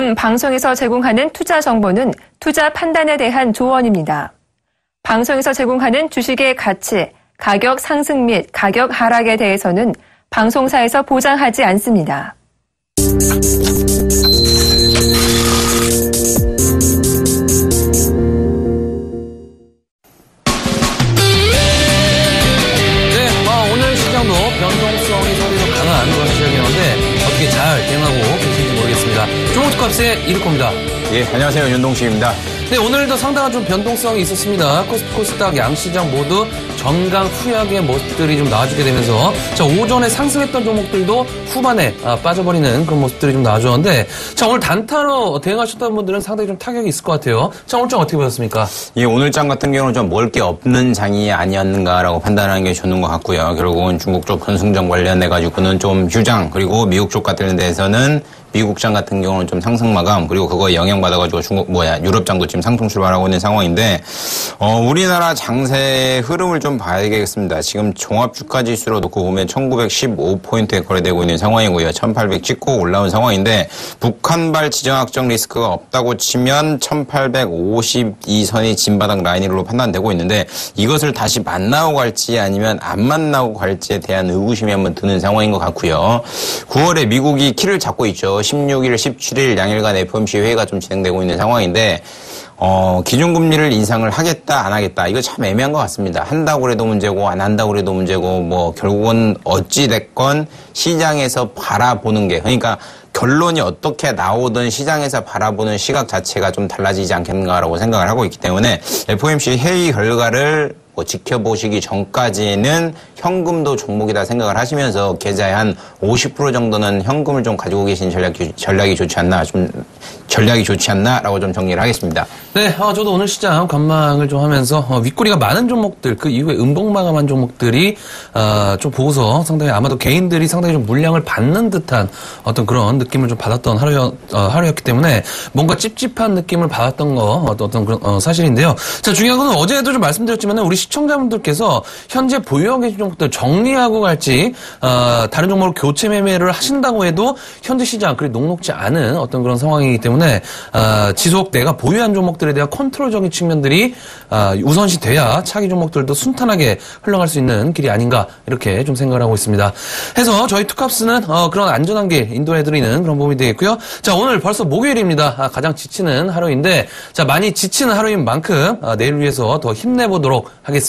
등 방송에서 제공하는 투자 정보는 투자 판단에 대한 조언입니다. 방송에서 제공하는 주식의 가치, 가격 상승 및 가격 하락에 대해서는 방송사에서 보장하지 않습니다. 오늘 시장도 변동성이 상대적으로 강한 그런 시장이었는데 어떻게 잘 대응하고 계신지 모르겠습니다. 종목특합세 이르코입니다. 예, 안녕하세요. 윤동식입니다. 네, 오늘도 상당한 좀 변동성이 있었습니다. 코스닥 양시장 모두 전강 후약의 모습들이 좀 나와주게 되면서 자, 오전에 상승했던 종목들도 후반에 빠져버리는 그런 모습들이 좀 나와줬는데 자, 오늘 단타로 대응하셨던 분들은 상당히 좀 타격이 있을 것 같아요. 자, 오늘 장 어떻게 보셨습니까? 예, 오늘 장 같은 경우는 좀 먹을 게 없는 장이 아니었는가라고 판단하는 게 좋는 것 같고요. 결국은 중국 쪽 변승정 관련해가지고는 좀 휴장, 그리고 미국 쪽 같은 데에서는 미국장 같은 경우는 좀 상승 마감, 그리고 그거에 영향받아가지고 유럽장도 지금 상승 출발하고 있는 상황인데, 우리나라 장세의 흐름을 좀 봐야겠습니다. 지금 종합주가 지수로 놓고 보면 1915포인트에 거래되고 있는 상황이고요. 1800 찍고 올라온 상황인데, 북한발 지정학적 리스크가 없다고 치면 1852선이 진바닥 라인으로 판단되고 있는데, 이것을 다시 만나고 갈지 아니면 안 만나고 갈지에 대한 의구심이 한번 드는 상황인 것 같고요. 9월에 미국이 키를 잡고 있죠. 16일, 17일 양일간 FOMC 회의가 좀 진행되고 있는 상황인데 기준금리를 인상을 하겠다 안 하겠다 이거 참 애매한 것 같습니다. 한다고 해도 문제고 안 한다고 해도 문제고 뭐 결국은 어찌됐건 시장에서 바라보는 게 그러니까 결론이 어떻게 나오든 시장에서 바라보는 시각 자체가 좀 달라지지 않겠는가라고 생각을 하고 있기 때문에 FOMC 회의 결과를 지켜보시기 전까지는 현금도 종목이다 생각을 하시면서 계좌에 한 50% 정도는 현금을 좀 가지고 계신 전략이 좋지 않나라고 좀 정리를 하겠습니다. 네, 저도 오늘 시장 관망을 좀 하면서 윗꼬리가 많은 종목들 그 이후에 음봉 마감한 종목들이 좀 보고서 상당히 아마도 개인들이 상당히 좀 물량을 받는 듯한 어떤 그런 느낌을 좀 받았던 하루였기 때문에 뭔가 찝찝한 느낌을 받았던 거 어떤 그런 사실인데요. 자, 중요한 건 어제도 좀 말씀드렸지만 우리 시청자분들께서 현재 보유하고 계신 종목들 정리하고 갈지 다른 종목으로 교체 매매를 하신다고 해도 현재 시장 그리 녹록지 않은 어떤 그런 상황이기 때문에 지속 내가 보유한 종목들에 대한 컨트롤적인 측면들이 우선시 돼야 차기 종목들도 순탄하게 흘러갈 수 있는 길이 아닌가 이렇게 좀 생각을 하고 있습니다. 해서 저희 투캅스는 그런 안전한 길 인도해드리는 그런 부분이 되겠고요. 자, 오늘 벌써 목요일입니다. 가장 지치는 하루인데 자, 많이 지치는 하루인 만큼 내일 위해서 더 힘내보도록 하겠습니다.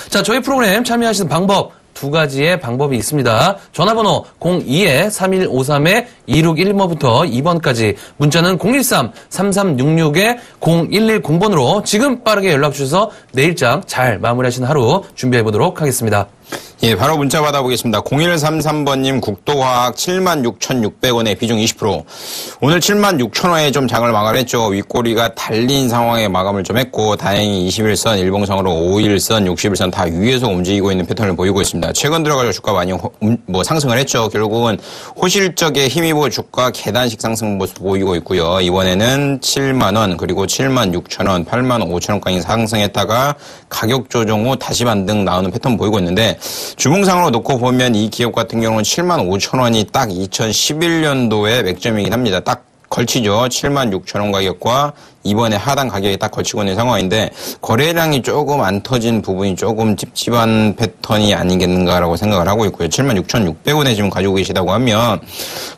자, 저희 프로그램 참여하시는 방법 두 가지의 방법이 있습니다. 전화번호 02-3153-2611번부터 2번까지 문자는 013-3366-0110번으로 지금 빠르게 연락 주셔서 내일장 잘 마무리하시는 하루 준비해보도록 하겠습니다. 예, 바로 문자 받아보겠습니다. 0133번님 국도화학 76,600원에 비중 20%. 오늘 76,000원에 좀 장을 마감했죠. 윗꼬리가 달린 상황에 마감을 좀 했고 다행히 21선, 일봉상으로 5일선, 60일선 다 위에서 움직이고 있는 패턴을 보이고 있습니다. 최근 들어가지고 주가 많이 상승을 했죠. 결국은 호실적에 힘입어 주가 계단식 상승 모습 보이고 있고요. 이번에는 7만원 그리고 76,000원, 85,000원까지 상승했다가 가격 조정 후 다시 반등 나오는 패턴 보이고 있는데 주봉상으로 놓고 보면 이 기업 같은 경우는 75,000원이 딱 2011년도의 맥점이긴 합니다. 딱 걸치죠. 76,000원 가격과 이번에 하단 가격이 딱 걸치고 있는 상황인데 거래량이 조금 안 터진 부분이 조금 찝찝한 패턴이 아니겠는가라고 생각을 하고 있고요. 76,600원에 지금 가지고 계시다고 하면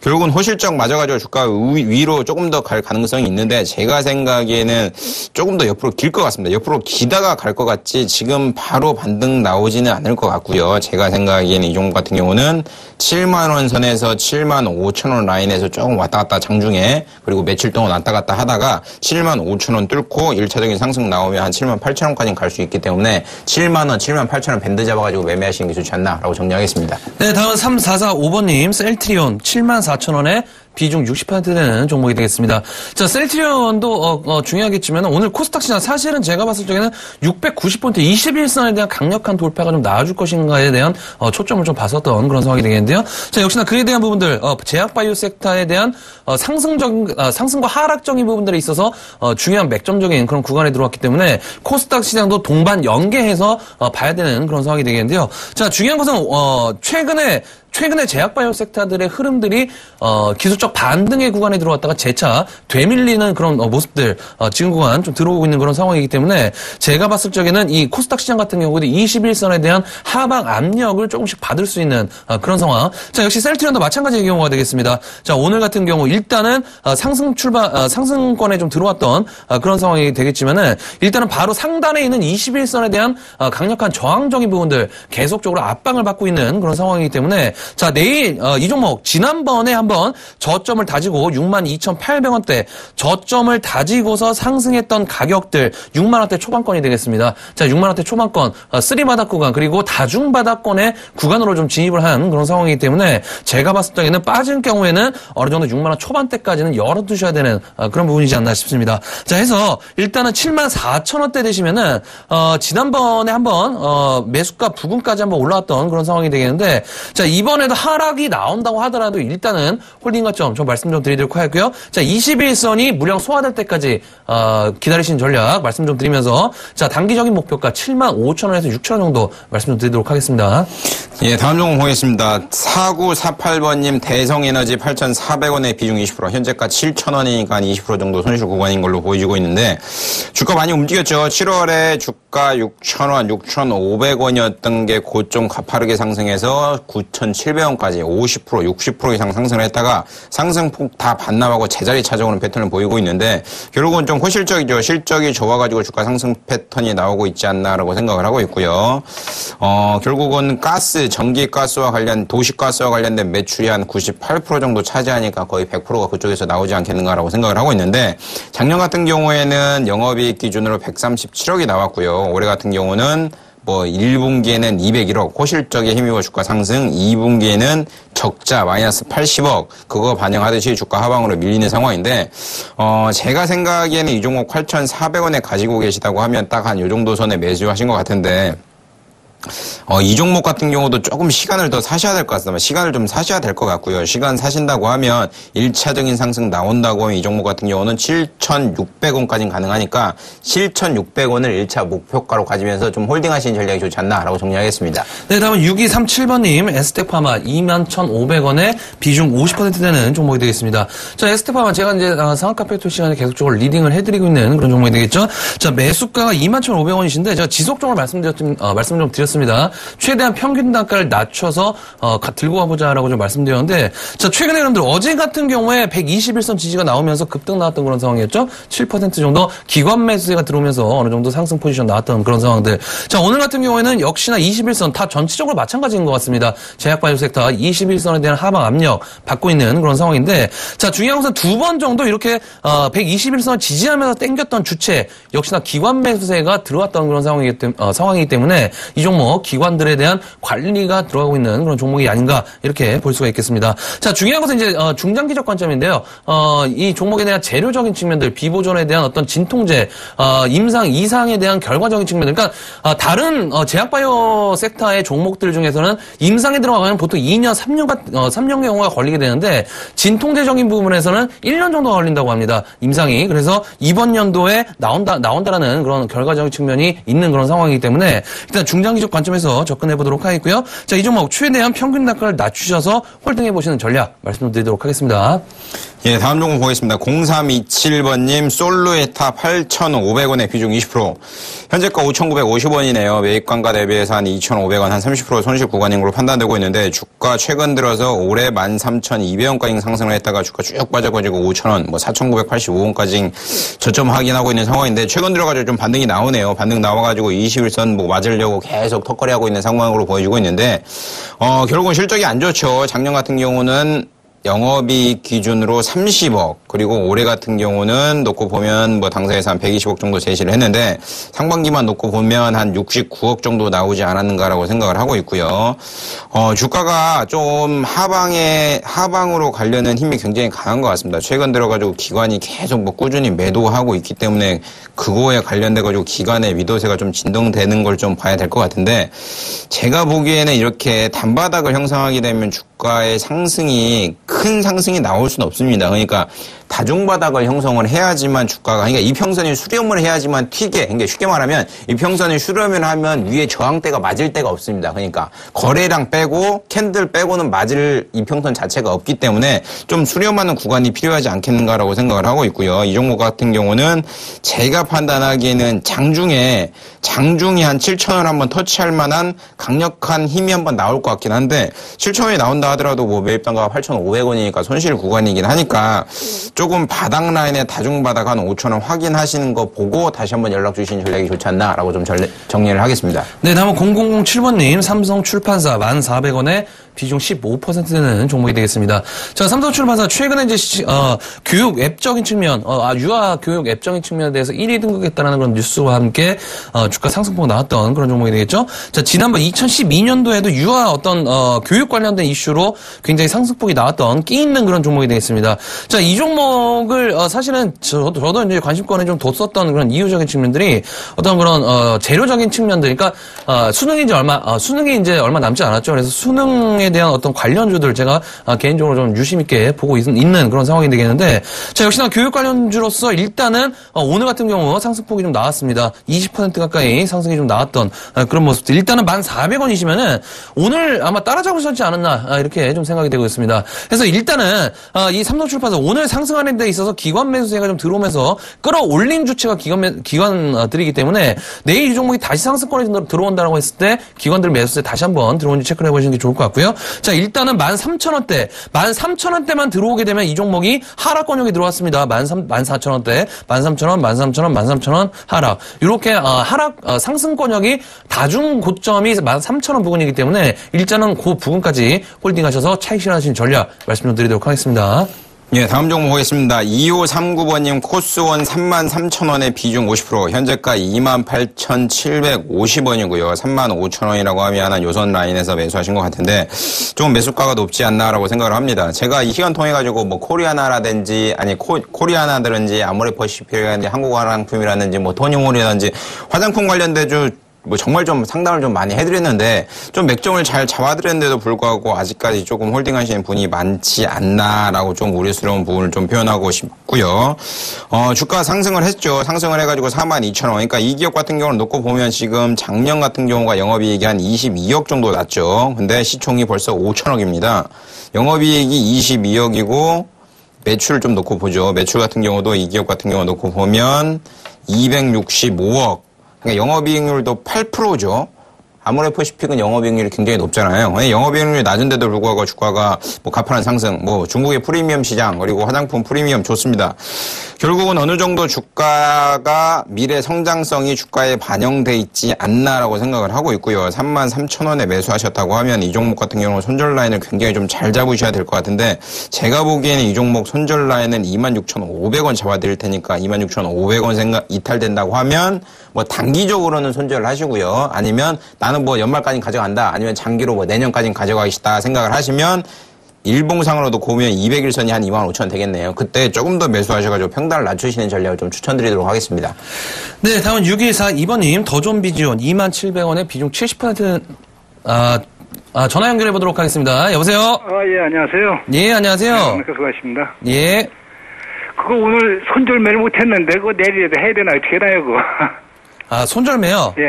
결국은 호실적 맞아가지고 주가 위로 조금 더 갈 가능성이 있는데 제가 생각에는 조금 더 옆으로 길 것 같습니다. 옆으로 기다가 갈 것 같지 지금 바로 반등 나오지는 않을 것 같고요. 제가 생각에는 이 종목 같은 경우는 7만원 선에서 75,000원 라인에서 조금 왔다 갔다 장중에 그리고 며칠 동안 왔다 갔다 하다가 75,000원 뚫고 1차적인 상승 나오면 한 78,000원까지 갈 수 있기 때문에 7만원, 78,000원 밴드 잡아가지고 매매하시는 게 좋지 않나라고 정리하겠습니다. 네, 다음은 3445번님 셀트리온 74,000원에 비중 60% 되는 종목이 되겠습니다. 자, 셀트리온도 중요하겠지만 오늘 코스닥 시장 사실은 제가 봤을 적에는 690포인트 21선에 대한 강력한 돌파가 좀 나와줄 것인가에 대한 초점을 좀 봤었던 그런 상황이 되겠는데요. 자, 역시나 그에 대한 부분들 제약바이오 섹터에 대한 상승과 하락적인 부분들에 있어서 중요한 맥점적인 그런 구간에 들어왔기 때문에 코스닥 시장도 동반 연계해서 봐야 되는 그런 상황이 되겠는데요. 자, 중요한 것은 최근에 최근에 제약바이오 섹터들의 흐름들이 기술적 반등의 구간에 들어왔다가 재차 되밀리는 그런 모습들 지금 구간 좀 들어오고 있는 그런 상황이기 때문에 제가 봤을 적에는 이 코스닥 시장 같은 경우도 21선에 대한 하방 압력을 조금씩 받을 수 있는 그런 상황. 자, 역시 셀트리온도 마찬가지의 경우가 되겠습니다. 자, 오늘 같은 경우 일단은 상승권에 좀 들어왔던 그런 상황이 되겠지만은 일단은 바로 상단에 있는 21선에 대한 강력한 저항적인 부분들 계속적으로 압박을 받고 있는 그런 상황이기 때문에 자, 내일 이 종목 지난번에 한번 저점을 다지고 62,800원대 저점을 다지고서 상승했던 가격들 6만원대 초반권이 되겠습니다. 자, 6만원대 초반권 3바닥 구간 그리고 다중바닥권의 구간으로 좀 진입을 한 그런 상황이기 때문에 제가 봤을 때에는 빠진 경우에는 어느 정도 6만원 초반대까지는 열어두셔야 되는 그런 부분이지 않나 싶습니다. 자, 해서 일단은 74,000원대 되시면은 지난번에 한번 매수가 부근까지 한번 올라왔던 그런 상황이 되겠는데 자, 이번에도 하락이 나온다고 하더라도 일단은 홀딩 가점 좀 말씀 좀 드리도록 하겠고요. 자, 21선이 무량 소화될 때까지 기다리신 전략 말씀 좀 드리면서 자, 단기적인 목표가 75,000원에서 6,000원 정도 말씀 좀 드리도록 하겠습니다. 예, 다음 종목 보겠습니다. 4948번님 대성에너지 8,400원에 비중 20%, 현재가 7,000원이니까 20% 정도 손실 구간인 걸로 보여지고 있는데 주가 많이 움직였죠. 7월에 주가 6,000원, 6,500원이었던 게 고점 가파르게 상승해서 9,700원까지 50%, 60% 이상 상승을 했다가 상승폭 다 반납하고 제자리 찾아오는 패턴을 보이고 있는데 결국은 좀 호실적이죠. 실적이 좋아가지고 주가 상승 패턴이 나오고 있지 않나라고 생각을 하고 있고요. 결국은 전기가스와 도시가스와 관련된 매출이 한 98% 정도 차지하니까 거의 100%가 그쪽에서 나오지 않겠는가라고 생각을 하고 있는데 작년 같은 경우에는 영업이익 기준으로 137억이 나왔고요. 올해 같은 경우는 1분기에는 201억, 호실적에 힘입어 주가 상승, 2분기에는 적자 마이너스 80억, 그거 반영하듯이 주가 하방으로 밀리는 상황인데, 제가 생각에는 이 종목 8,400원에 가지고 계시다고 하면 딱 한 요 정도 선에 매수하신 것 같은데, 이 종목 같은 경우도 조금 시간을 더 사셔야 될 것 같습니다. 시간을 좀 사셔야 될 것 같고요. 시간 사신다고 하면 1차적인 상승 나온다고 하면 이 종목 같은 경우는 7,600원까지는 가능하니까 7,600원을 1차 목표가로 가지면서 좀 홀딩하시는 전략이 좋지 않나라고 정리하겠습니다. 네, 다음은 6237번님 에스테파마 21,500원에 비중 50% 되는 종목이 되겠습니다. 자, 에스테파마 제가 이제 상한가 팩토 시간에 계속적으로 리딩을 해드리고 있는 그런 종목이 되겠죠. 자, 매수가가 21,500원이신데 제가 지속적으로 말씀 좀 드렸습니다. 최대한 평균 단가를 낮춰서 들고 가보자라고 좀 말씀드렸는데 자, 최근에 여러분들 어제 같은 경우에 121선 지지가 나오면서 급등 나왔던 그런 상황이었죠. 7% 정도 기관 매수세가 들어오면서 어느 정도 상승 포지션 나왔던 그런 상황들. 자, 오늘 같은 경우에는 역시나 21선 다 전체적으로 마찬가지인 것 같습니다. 제약바이오 섹터 21선에 대한 하방 압력 받고 있는 그런 상황인데 자, 중요한 것은 두 번 정도 이렇게 121선을 지지하면서 땡겼던 주체 역시나 기관 매수세가 들어왔던 그런 상황이기 때문에 이 종목 기관들에 대한 관리가 들어가고 있는 그런 종목이 아닌가 이렇게 볼 수가 있겠습니다. 자, 중요한 것은 이제 중장기적 관점인데요. 이 종목에 대한 재료적인 측면들, 비보존에 대한 어떤 진통제, 임상 이상에 대한 결과적인 측면들. 그러니까 다른 제약바이오 섹터의 종목들 중에서는 임상에 들어가면 보통 2년, 3년 경우가 걸리게 되는데 진통제적인 부분에서는 1년 정도가 걸린다고 합니다. 임상이. 그래서 이번 연도에 나온다라는 그런 결과적인 측면이 있는 그런 상황이기 때문에 일단 중장기적 관점에서 접근해 보도록 하겠고요. 자, 이 종목 최대한 평균 단가를 낮추셔서 홀딩해 보시는 전략 말씀드리도록 하겠습니다. 예, 다음 종목 보겠습니다. 0327번님 솔루에타 8,500원에 비중 20%, 현재가 5,950원이네요. 매입관가 대비해서 한 2,500원, 한 30% 손실 구간인 걸로 판단되고 있는데 주가 최근 들어서 올해 13,200원까지 상승을 했다가 주가 쭉 빠져가지고 5,000원, 4,985원까지 저점 확인하고 있는 상황인데 최근 들어가지고 좀 반등이 나오네요. 반등 나와가지고 21선 맞으려고 계속 턱걸이하고 있는 상황으로 보여지고 있는데 결국은 실적이 안 좋죠. 작년 같은 경우는 영업이익 기준으로 30억, 그리고 올해 같은 경우는 놓고 보면 당사에서 한 120억 정도 제시를 했는데 상반기만 놓고 보면 한 69억 정도 나오지 않았는가라고 생각을 하고 있고요. 주가가 좀 하방으로 가려는 힘이 굉장히 강한 것 같습니다. 최근 들어가지고 기관이 계속 꾸준히 매도하고 있기 때문에 그거에 관련돼가지고 기관의 미도세가 좀 진동되는 걸 좀 봐야 될 것 같은데 제가 보기에는 이렇게 단바닥을 형성하게 되면 주가의 상승이 큰 상승이 나올 수는 없습니다. 그러니까 다중바닥을 형성을 해야지만 주가가, 그러니까 이평선이 수렴을 해야지만 튀게, 그러니까 쉽게 말하면 이평선이 수렴을 하면 위에 저항대가 맞을 데가 없습니다. 그러니까 거래량 빼고 캔들 빼고는 맞을 이평선 자체가 없기 때문에 좀 수렴하는 구간이 필요하지 않겠는가라고 생각을 하고 있고요. 이 종목 같은 경우는 제가 판단하기에는 장중에 한 7,000원 한번 터치할 만한 강력한 힘이 한번 나올 것 같긴 한데 7,000원이 나온다 하더라도 뭐 매입단가가 8,500원이니까 손실 구간이긴 하니까 조금 바닥 라인에 다중바닥 한 5,000원 확인하시는 거 보고 다시 한번 연락 주시는 전략이 좋지 않나라고 좀 정리를 하겠습니다. 네, 다음은 0007번님 삼성출판사 1,400원에 비중 15% 되는 종목이 되겠습니다. 자, 삼성출판사 최근에 이제 교육 앱적인 측면, 유아 교육 앱적인 측면에 대해서 1위 등극했다는 그런 뉴스와 함께 주가 상승폭 나왔던 그런 종목이 되겠죠. 자, 지난번 2012년도에도 유아 어떤 교육 관련된 이슈로 굉장히 상승폭이 나왔던 끼 있는 그런 종목이 되겠습니다. 자, 이 종목을 사실은 저도 이제 관심권에 좀 뒀었던 그런 이유적인 측면들이 어떤 그런 재료적인 측면들, 그러니까 수능이 이제 얼마 남지 않았죠. 그래서 수능에 대한 어떤 관련주들 제가 개인적으로 좀 유심 있게 보고 있는 그런 상황이 되겠는데, 자, 역시나 교육 관련주로서 일단은 오늘 같은 경우 상승폭이 좀 나왔습니다. 20% 가까이 상승이 좀 나왔던 그런 모습들. 일단은 1,400원이시면은 오늘 아마 따라잡으셨지 않았나 이렇게 좀 생각이 되고 있습니다. 그래서 일단은 이 삼성출판사 오늘 상승하는 데 있어서 기관 매수세가 좀 들어오면서 끌어올린 주체가 기관들이기 때문에 내일 이 종목이 다시 상승권에 들어온다고 했을 때 기관들 매수세 다시 한번 들어온지 체크를 해보시는 게 좋을 것 같고요. 자, 일단은 13,000원대만 들어오게 되면 이 종목이 하락권역에 들어왔습니다. 14,000원대, 13,000원, 13,000원, 13,000원 하락. 이렇게 하락 상승권역이 다중 고점이 13,000원 부근이기 때문에 일단은 그 부근까지 홀딩하셔서 차익 실현하시는 전략 말씀 좀 드리도록 하겠습니다. 예, 다음 종목 보겠습니다. 2539번님 코스원 33,000원에 비중 50%, 현재가 28,750원이고요. 35,000원이라고 하면 한 요선 라인에서 매수하신 것 같은데 좀 매수가가 높지 않나라고 생각을 합니다. 제가 이 시간 통해 가지고 뭐 코리아나라든지 코리아나든지 아모레퍼시픽이라든지 한국화장품이라든지 뭐 토니모리라든지 화장품 관련된 뭐 정말 좀 상담을 좀 많이 해드렸는데 좀 맥점을 잘 잡아드렸는데도 불구하고 아직까지 조금 홀딩하시는 분이 많지 않나라고 좀 우려스러운 부분을 좀 표현하고 싶고요. 주가 상승을 했죠. 상승을 해가지고 42,000원. 그러니까 이 기업 같은 경우는 놓고 보면 지금 작년 같은 경우가 영업이익이 한 22억 정도 났죠. 근데 시총이 벌써 5천억입니다. 영업이익이 22억이고 매출을 좀 놓고 보죠. 매출 같은 경우도 이 기업 같은 경우 놓고 보면 265억. 그러니까 영업이익률도 8%죠. 아모레퍼시픽은 영업이익률이 굉장히 높잖아요. 영업이익률이 낮은데도 불구하고 주가가 뭐 가파른 상승, 뭐 중국의 프리미엄 시장, 그리고 화장품 프리미엄 좋습니다. 결국은 어느 정도 주가가 미래 성장성이 주가에 반영돼 있지 않나라고 생각을 하고 있고요. 33,000원에 매수하셨다고 하면 이 종목 같은 경우는 손절 라인을 굉장히 좀 잘 잡으셔야 될 것 같은데 제가 보기에는 이 종목 손절 라인은 26,500원 잡아드릴 테니까 26,500원 이탈된다고 하면 뭐 단기적으로는 손절을 하시고요. 아니면 나는 뭐 연말까지 가져간다. 아니면 장기로 뭐 내년까지 가져가겠다 생각을 하시면 일봉상으로도 보면 200일선이 한 25,000원 되겠네요. 그때 조금 더 매수하셔가지고 평단을 낮추시는 전략을 좀 추천드리도록 하겠습니다. 네, 다음은 6142번님 더존비지온 27,000원에 비중 70% 전화 연결해 보도록 하겠습니다. 여보세요? 예, 안녕하세요. 예, 안녕하세요. 네, 수고하십니다. 예. 그거 오늘 손절매를 못했는데 그거 내일이라도 해야 되나 어떻게 해나요 그거? 손절매요? 예.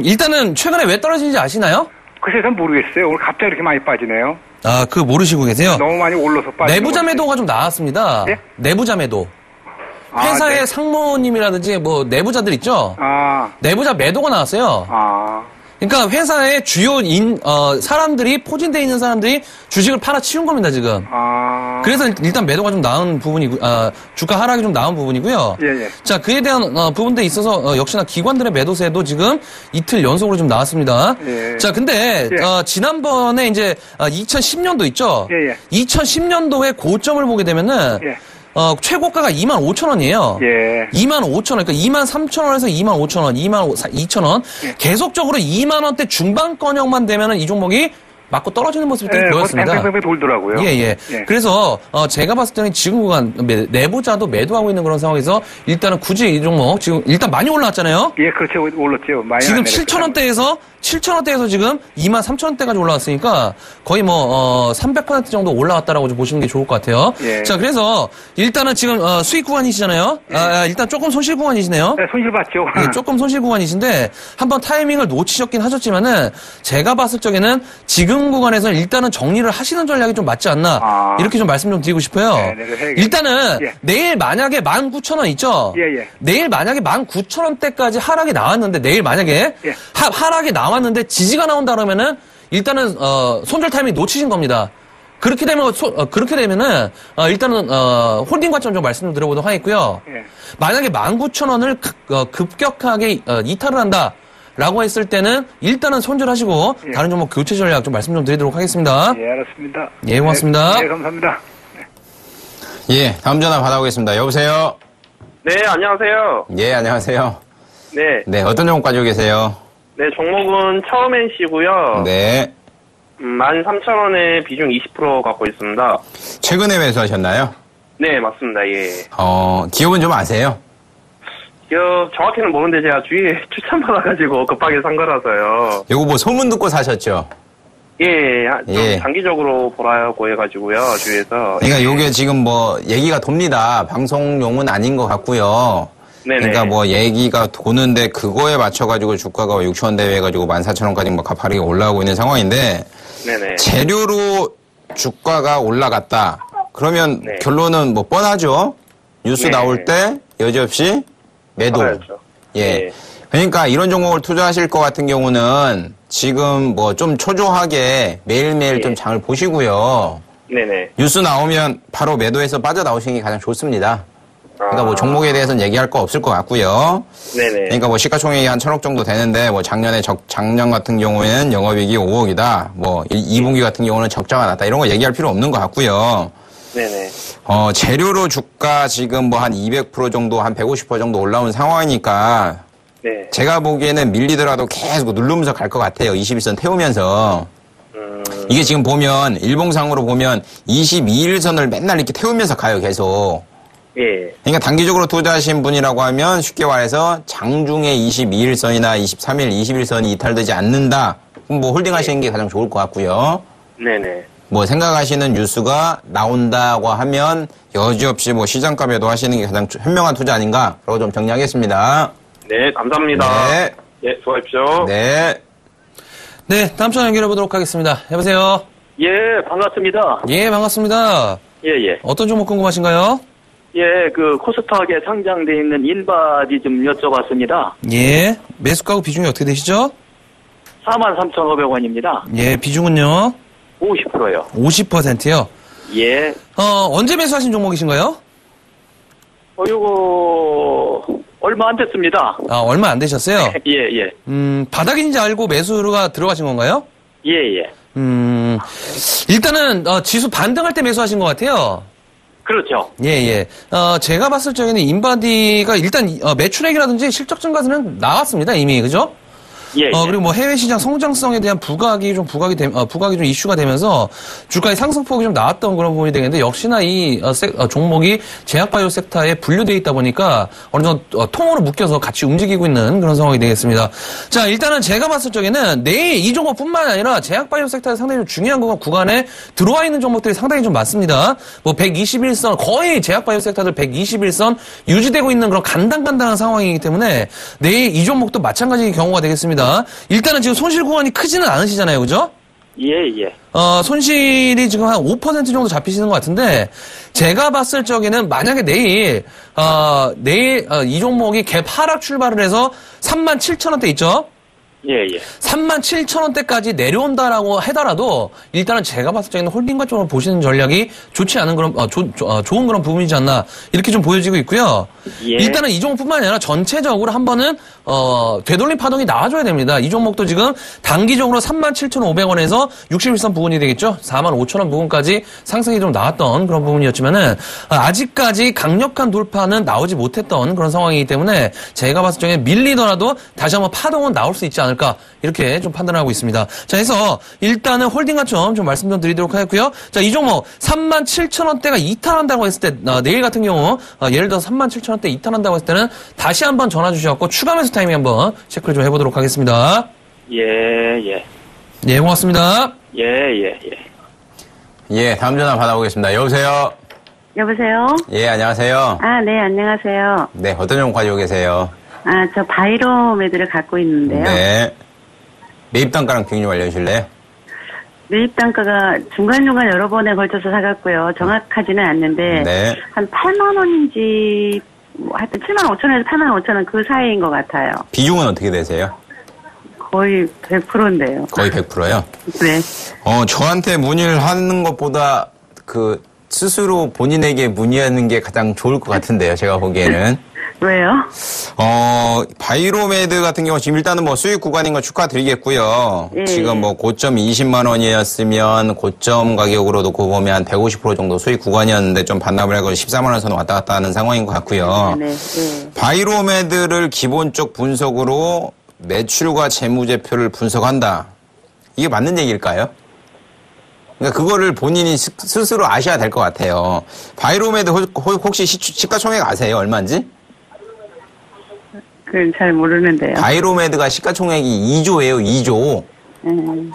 일단은 최근에 왜 떨어지는지 아시나요? 글쎄 전 모르겠어요. 오늘 갑자기 이렇게 많이 빠지네요. 그거 모르시고 계세요? 너무 많이 올라서 빠지는 내부자 매도가 좀 나왔습니다. 예? 내부자 매도. 회사의 네. 상무님이라든지 뭐 내부자들 있죠? 내부자 매도가 나왔어요. 그러니까 회사의 주요 사람들이 포진되어 있는 사람들이 주식을 팔아치운 겁니다, 지금. 그래서 일단 매도가 좀 나은 부분이고, 주가 하락이 좀 나은 부분이고요. 예. 자, 그에 대한 부분들에 있어서 역시나 기관들의 매도세도 지금 이틀 연속으로 좀 나왔습니다. 예. 자, 근데 지난번에 이제 2010년도 있죠? 예. 2010년도에 고점을 보게 되면은 최고가가 25,000원이에요. 예. 25,000원, 그러니까 23,000원에서 25,000원, 22,000원. 예. 계속적으로 2만원대 중반권역만 되면은 이 종목이 맞고 떨어지는 모습들이 네, 보였습니다. 뺑뺑뺑뺑 돌더라고요. 예. 예. 그래서 제가 봤을 때는 지금 구간 내보자도 매도하고 있는 그런 상황에서 일단은 굳이 이 종목 지금 일단 많이 올라왔잖아요. 예, 그렇죠. 올랐죠. 많이 지금 안 내렸어요. 7,000원대에서 지금 23,000원대까지 올라왔으니까 거의 뭐 300% 정도 올라왔다라고 좀 보시는 게 좋을 것 같아요. 예. 자, 그래서 일단은 지금 수익 구간이시잖아요. 일단 조금 손실 구간이시네요. 네, 손실 봤죠. 예, 조금 손실 구간이신데 한번 타이밍을 놓치셨긴 하셨지만은 제가 봤을 적에는 지금 구간에서 일단은 정리를 하시는 전략이 좀 맞지 않나 이렇게 좀 말씀 좀 드리고 싶어요. 네, 해야겠네요. 일단은 예. 내일 만약에 19,000원 있죠? 예. 내일 만약에 19,000원대까지 하락이 나왔는데 내일 만약에 예. 하락이 나왔는데 지지가 나온다 그러면은 일단은 손절 타이밍 놓치신 겁니다. 그렇게 되면은 일단은 홀딩 관점 좀 말씀을 드려보도록 하겠고요. 예. 만약에 19,000원을 급격하게 이탈을 한다라고 했을 때는 일단은 손절하시고 예. 다른 종목 교체 전략 좀 말씀 좀 드리도록 하겠습니다. 예, 알았습니다. 예, 고맙습니다. 네, 감사합니다. 예, 다음 전화 받아보겠습니다. 여보세요? 네, 안녕하세요. 예, 안녕하세요. 네, 네, 어떤 종목 가지고 계세요? 네, 종목은 처음엔씨고요. 네. 13,000원에 비중 20% 갖고 있습니다. 최근에 매수하셨나요? 네, 맞습니다. 예. 기업은 좀 아세요? 기업 정확히는 모르는데 제가 주위에 추천받아가지고 급하게 산 거라서요. 요거 뭐 소문 듣고 사셨죠? 예, 좀 예. 장기적으로 보라고 해가지고요, 주위에서. 그러니까 요게 지금 뭐 얘기가 돕니다. 방송용은 아닌 것 같고요. 네네. 그러니까 뭐 얘기가 도는데 그거에 맞춰가지고 주가가 6,000원 대회 해가지고 14,000원까지 뭐 가파르게 올라가고 있는 상황인데 네네. 재료로 주가가 올라갔다. 그러면 네. 결론은 뭐 뻔하죠. 뉴스 네. 나올 때 여지없이 매도. 알았죠. 예. 네. 그러니까 이런 종목을 투자하실 것 같은 경우는 지금 뭐 좀 초조하게 매일매일 네. 좀 장을 보시고요. 네네. 뉴스 나오면 바로 매도해서 빠져나오시는 게 가장 좋습니다. 그러니까 뭐 아. 종목에 대해서는 얘기할 거 없을 것 같고요. 네네. 그러니까 뭐 시가총액이 한 1,000억 정도 되는데 뭐 작년 같은 경우에는 영업이익이 5억이다. 뭐 2분기 같은 경우는 적자가 났다. 이런 거 얘기할 필요 없는 것 같고요. 네네. 재료로 주가 지금 뭐 한 200% 정도, 한 150% 정도 올라온 상황이니까 네. 제가 보기에는 밀리더라도 계속 누르면서 갈 것 같아요. 21선 태우면서. 이게 지금 보면 일봉상으로 보면 22일선을 맨날 이렇게 태우면서 가요. 계속. 예. 그러니까 단기적으로 투자하신 분이라고 하면 쉽게 말해서 장중에 22일선이나 23일, 21선이 이탈되지 않는다. 그럼 뭐 홀딩 하시는 게 가장 좋을 것 같고요. 네네. 뭐 생각하시는 뉴스가 나온다고 하면 여지없이 뭐 시장가 매도하시는 게 가장 현명한 투자 아닌가? 라고 좀 정리하겠습니다. 네, 감사합니다. 네. 예, 수고하십시오. 네. 네, 다음 전화 연결해 보도록 하겠습니다. 여보세요? 예, 반갑습니다. 예, 반갑습니다. 예. 어떤 종목 궁금하신가요? 예, 그 코스닥에 상장되어 있는 인바디 좀 여쭤봤습니다. 예, 매수가구 비중이 어떻게 되시죠? 43,500원입니다. 예, 비중은요? 50%요. 50%요? 예. 언제 매수하신 종목이신가요? 요거 얼마 안 됐습니다. 얼마 안 되셨어요? 예. 바닥인지 알고 매수가 들어가신 건가요? 예. 일단은, 지수 반등할 때 매수하신 것 같아요. 그렇죠. 예. 제가 봤을 적에는 인바디가 일단, 매출액이라든지 실적 증가세는 나왔습니다, 이미, 그죠? 예. 그리고 뭐 해외 시장 성장성에 대한 부각이 좀 이슈가 되면서 주가의 상승폭이 좀 나왔던 그런 부분이 되겠는데 역시나 이 종목이 제약바이오 섹터에 분류되어 있다 보니까 어느 정도 통으로 묶여서 같이 움직이고 있는 그런 상황이 되겠습니다. 자, 일단은 제가 봤을 적에는 내일 이 종목뿐만 아니라 제약바이오 섹터에 상당히 좀 중요한 구간에 들어와 있는 종목들이 상당히 좀 많습니다. 뭐 121선 거의 제약바이오 섹터들 121선 유지되고 있는 그런 간당간당한 상황이기 때문에 내일 이 종목도 마찬가지의 경우가 되겠습니다. 일단은 지금 손실 구간이 크지는 않으시잖아요, 그죠? 예. 손실이 지금 한 5% 정도 잡히시는 것 같은데, 제가 봤을 적에는 만약에 내일 이 종목이 갭 하락 출발을 해서 37,000원대 있죠? 예. 37,000원대까지 내려온다라고 하더라도 일단은 제가 봤을 적에는 홀딩과 쪽으로 보시는 전략이 좋지 않은 그런 좋은 그런 부분이지 않나 이렇게 좀 보여지고 있고요. 예. 일단은 이 종목뿐만 아니라 전체적으로 한 번은 되돌림 파동이 나와줘야 됩니다. 이 종목도 지금 단기적으로 37,500원에서 61선 부분이 되겠죠. 45,000원 부분까지 상승이 좀 나왔던 그런 부분이었지만은 아직까지 강력한 돌파는 나오지 못했던 그런 상황이기 때문에 제가 봤을 적에 밀리더라도 다시 한번 파동은 나올 수 있지 않을까. 않을까 이렇게 좀 판단하고 있습니다. 자, 해서 일단은 홀딩 관점 좀 말씀 좀 드리도록 하겠고요. 자, 이 종목 37,000원대가 이탈한다고 했을 때 내일 같은 경우 예를 들어서 37,000원대 이탈한다고 했을 때는 다시 한번 전화 주셔서 추가 매수 타이밍 한번 체크를 좀 해보도록 하겠습니다. 예. 예, 고맙습니다. 예, 다음 전화 받아보겠습니다. 여보세요? 여보세요? 예, 안녕하세요. 아, 네, 안녕하세요. 네, 어떤 종목 가지고 계세요? 아, 저 바이로메드를 갖고 있는데요. 네. 매입 단가랑 비용 좀 알려주실래요? 매입 단가가 중간중간 여러 번에 걸쳐서 사갔고요. 정확하지는 않는데, 네. 한 8만 원인지, 하여튼 7만 5천 원에서 8만 5천 원 그 사이인 것 같아요. 비중은 어떻게 되세요? 거의 100%인데요. 거의 100%요? 네. 저한테 문의를 하는 것보다 스스로 본인에게 문의하는 게 가장 좋을 것 같은데요, 제가 보기에는. 왜요? 바이로메드 같은 경우 지금 일단은 뭐 수익 구간인 거 축하드리겠고요. 예. 지금 뭐 고점 20만 원이었으면 고점 가격으로 놓고 보면 한 150% 정도 수익 구간이었는데 좀 반납을 해서 14만 원 선 왔다 갔다 하는 상황인 것 같고요. 네. 바이로메드를 기본적 분석으로 매출과 재무제표를 분석한다. 이게 맞는 얘기일까요? 그러니까 그거를 본인이 스스로 아셔야 될 것 같아요. 바이로메드 혹시 시가총액 아세요? 얼마인지? 그건 잘 모르는데요. 바이로메드가 시가총액이 2조예요, 2조.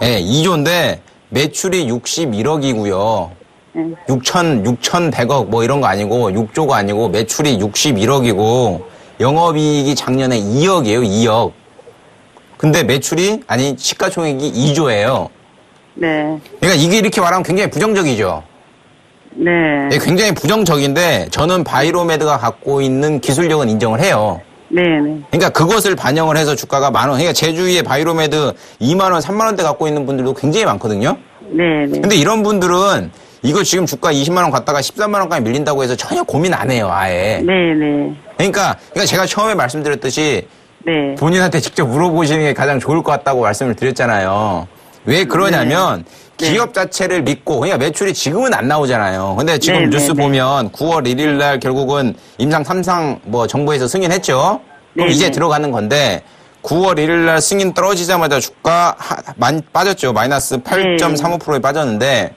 네, 2조인데 매출이 61억이고요. 6,100억 뭐 이런 거 아니고 6조가 아니고 매출이 61억이고 영업이익이 작년에 2억이에요, 2억. 근데 시가총액이 2조예요. 네. 그러니까 이게 이렇게 말하면 굉장히 부정적이죠. 네. 굉장히 부정적인데 저는 바이로메드가 갖고 있는 기술력은 인정을 해요. 네. 그러니까 그것을 반영을 해서 주가가 만 원. 그러니까 제 주위에 바이로메드 2만 원, 3만 원대 갖고 있는 분들도 굉장히 많거든요. 네. 근데 이런 분들은 이거 지금 주가 20만 원 갔다가 13만 원까지 밀린다고 해서 전혀 고민 안 해요, 아예. 네. 그러니까 제가 처음에 말씀드렸듯이 네. 본인한테 직접 물어보시는 게 가장 좋을 것 같다고 말씀을 드렸잖아요. 왜 그러냐면 네. 기업 자체를 믿고 그러니까 매출이 지금은 안 나오잖아요. 근데 지금 뉴스 보면 9월 1일 날 결국은 임상 3상 뭐 정부에서 승인했죠. 그럼 이제 들어가는 건데 9월 1일 날 승인 떨어지자마자 주가 많이 빠졌죠. 마이너스 8.35%에 빠졌는데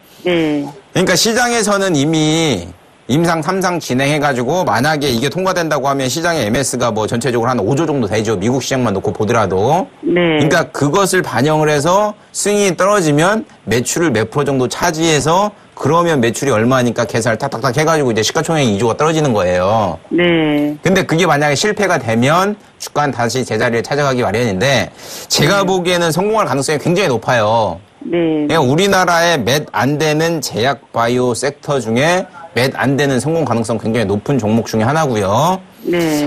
그러니까 시장에서는 이미 임상 3상 진행해가지고 만약에 이게 통과된다고 하면 시장의 MS가 뭐 전체적으로 한 5조 정도 되죠. 미국 시장만 놓고 보더라도. 그러니까 그것을 반영을 해서 승인이 떨어지면 매출을 몇 프로 정도 차지해서 그러면 매출이 얼마니까 계산을 탁탁탁 해가지고 이제 시가총액 2조가 떨어지는 거예요. 근데 그게 만약에 실패가 되면 주가는 다시 제자리를 찾아가기 마련인데 제가 보기에는 성공할 가능성이 굉장히 높아요. 그러니까 우리나라에 몇 안 되는 제약 바이오 섹터 중에 몇 안 되는 성공 가능성 굉장히 높은 종목 중에 하나고요.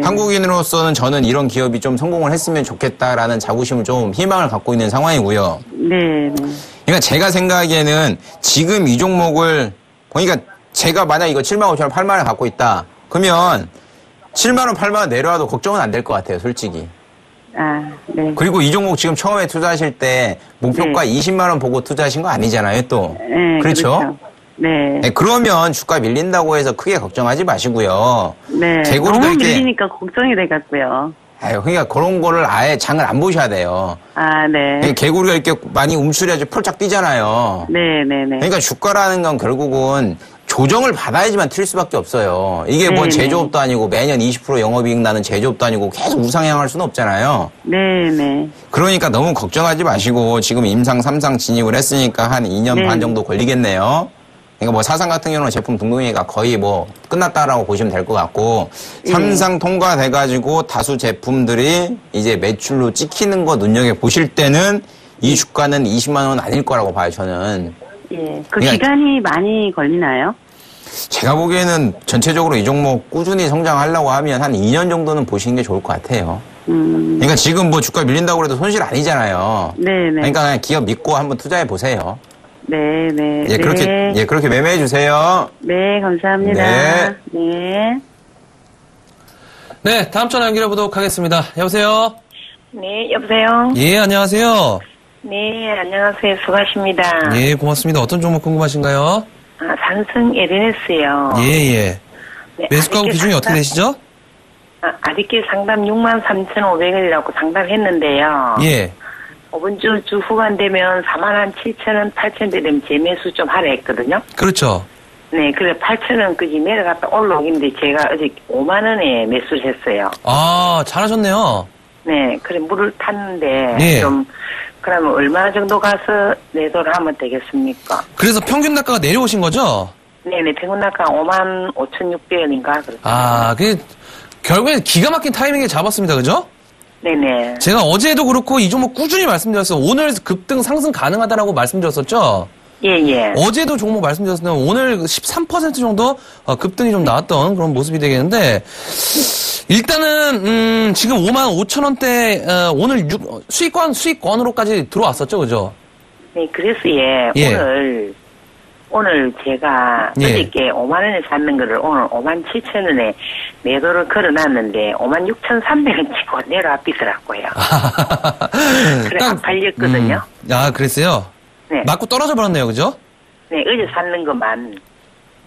한국인으로서는 저는 이런 기업이 좀 성공을 했으면 좋겠다라는 자부심을 좀 희망을 갖고 있는 상황이고요. 그러니까 제가 생각하기에는 지금 이 종목을 그러니까 제가 만약 이거 7만 5천 원, 8만 원 갖고 있다. 그러면 7만 원, 8만 원 내려와도 걱정은 안 될 것 같아요, 솔직히. 그리고 이 종목 지금 처음에 투자하실 때 목표가 20만 원 보고 투자하신 거 아니잖아요, 또. 그렇죠? 그러면 주가 밀린다고 해서 크게 걱정하지 마시고요. 너무 밀리니까 걱정이 돼갖고요. 그러니까 그런 거를 아예 장을 안 보셔야 돼요. 개구리가 이렇게 많이 움츠려야지 펄짝 뛰잖아요. 그러니까 주가라는 건 결국은 조정을 받아야지만 튈 수밖에 없어요. 이게 뭐 제조업도 아니고 매년 20% 영업이익 나는 제조업도 아니고 계속 우상향할 수는 없잖아요. 그러니까 너무 걱정하지 마시고 지금 임상 3상 진입을 했으니까 한 2년 반 정도 걸리겠네요. 그러니까 뭐 4상 같은 경우는 제품 등록회의가 거의 뭐 끝났다라고 보시면 될 것 같고 3상 통과돼가지고 다수 제품들이 이제 매출로 찍히는 거 눈여겨보실 때는 이 주가는 20만 원 아닐 거라고 봐요, 저는. 그 기간이 많이 걸리나요? 제가 보기에는 전체적으로 이 종목 꾸준히 성장하려고 하면 한 2년 정도는 보시는 게 좋을 것 같아요. 그러니까 지금 뭐 주가 밀린다고 해도 손실 아니잖아요. 그러니까 그냥 기업 믿고 한번 투자해 보세요. 그렇게 매매해 주세요. 감사합니다. 네, 다음 전화 연결해 보도록 하겠습니다. 여보세요? 네, 여보세요? 예, 안녕하세요. 네, 안녕하세요. 수고하십니다. 예, 고맙습니다. 어떤 종목 궁금하신가요? 산성 에르네스요. 예. 네, 매수가고 비중이 어떻게 되시죠? 아디끼 상담 63,500원이라고 상담했는데요. 예. 5분 주 후반 되면 41,700원, 8,000원 되면 재매수 좀 하라 했거든요. 그렇죠. 네, 그래 8,000원까지 내려갔다 올라오긴데 제가 어제 5만 원에 매수를 했어요. 아, 잘하셨네요. 네, 그래 물을 탔는데 예. 좀 그러면 얼마 정도 가서 내도를 하면 되겠습니까? 그래서 평균 단가가 내려오신 거죠? 네네, 평균 단가 55,600원인가 그렇죠. 아, 결국엔 기가 막힌 타이밍에 잡았습니다. 그죠? 네네. 제가 어제도 그렇고 이 종목 꾸준히 말씀드렸어요. 오늘 급등 상승 가능하다라고 말씀드렸었죠? 예. 어제도 종목 말씀드렸었는데 오늘 13% 정도 급등이 좀 나왔던 그런 모습이 되겠는데 일단은 지금 55,000원대 오늘 수익권으로까지 들어왔었죠. 그죠? 네, 그래서 예. 오늘 제가 예. 어저께 5만 원에 샀는 거를 오늘 57,000원에 매도를 걸어놨는데 56,300원 치고 내려왔더라고요. 그래 안 팔렸거든요. 아, 그랬어요? 네. 맞고 떨어져 버렸네요. 그죠? 네, 어제 샀는 것만.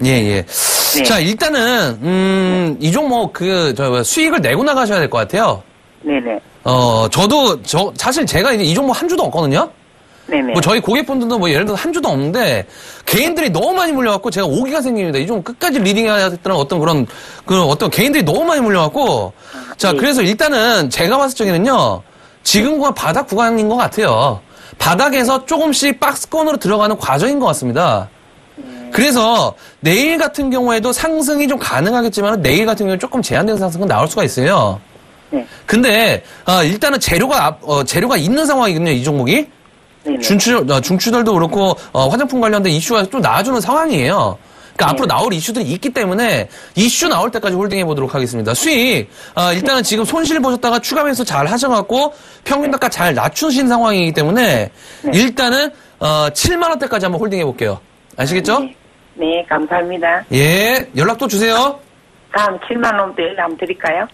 예. 네. 자, 일단은 이 종목 수익을 내고 나가셔야 될 것 같아요. 네네. 사실 제가 이제 이 종목 한 주도 없거든요. 네네. 뭐 저희 고객분들도 뭐 예를 들어서 한 주도 없는데 개인들이 너무 많이 물려갖고 제가 오기가 생깁니다. 이 종목 끝까지 리딩해야 됐던 어떤 개인들이 너무 많이 물려갖고 자, 그래서 일단은 제가 봤을 적에는요 지금과 바닥 구간인 것 같아요. 바닥에서 조금씩 박스권으로 들어가는 과정인 것 같습니다. 그래서 내일 같은 경우에도 상승이 좀 가능하겠지만 내일 같은 경우에 조금 제한된 상승은 나올 수가 있어요. 네. 근데 일단은 재료가 있는 상황이거든요. 이 종목이. 네네. 중추절도 그렇고 화장품 관련된 이슈가 좀 나와주는 상황이에요. 그러니까 네. 앞으로 나올 이슈들이 있기 때문에 이슈 나올 때까지 홀딩해 보도록 하겠습니다. 수익 일단은 지금 손실 보셨다가 추가 매수 잘 하셔갖고 평균 단가 잘 낮추신 상황이기 때문에 일단은 7만 원대까지 한번 홀딩해 볼게요. 아시겠죠? 네, 감사합니다. 예, 연락 또 주세요. 다음 7만 원대 연락 한번 드릴까요?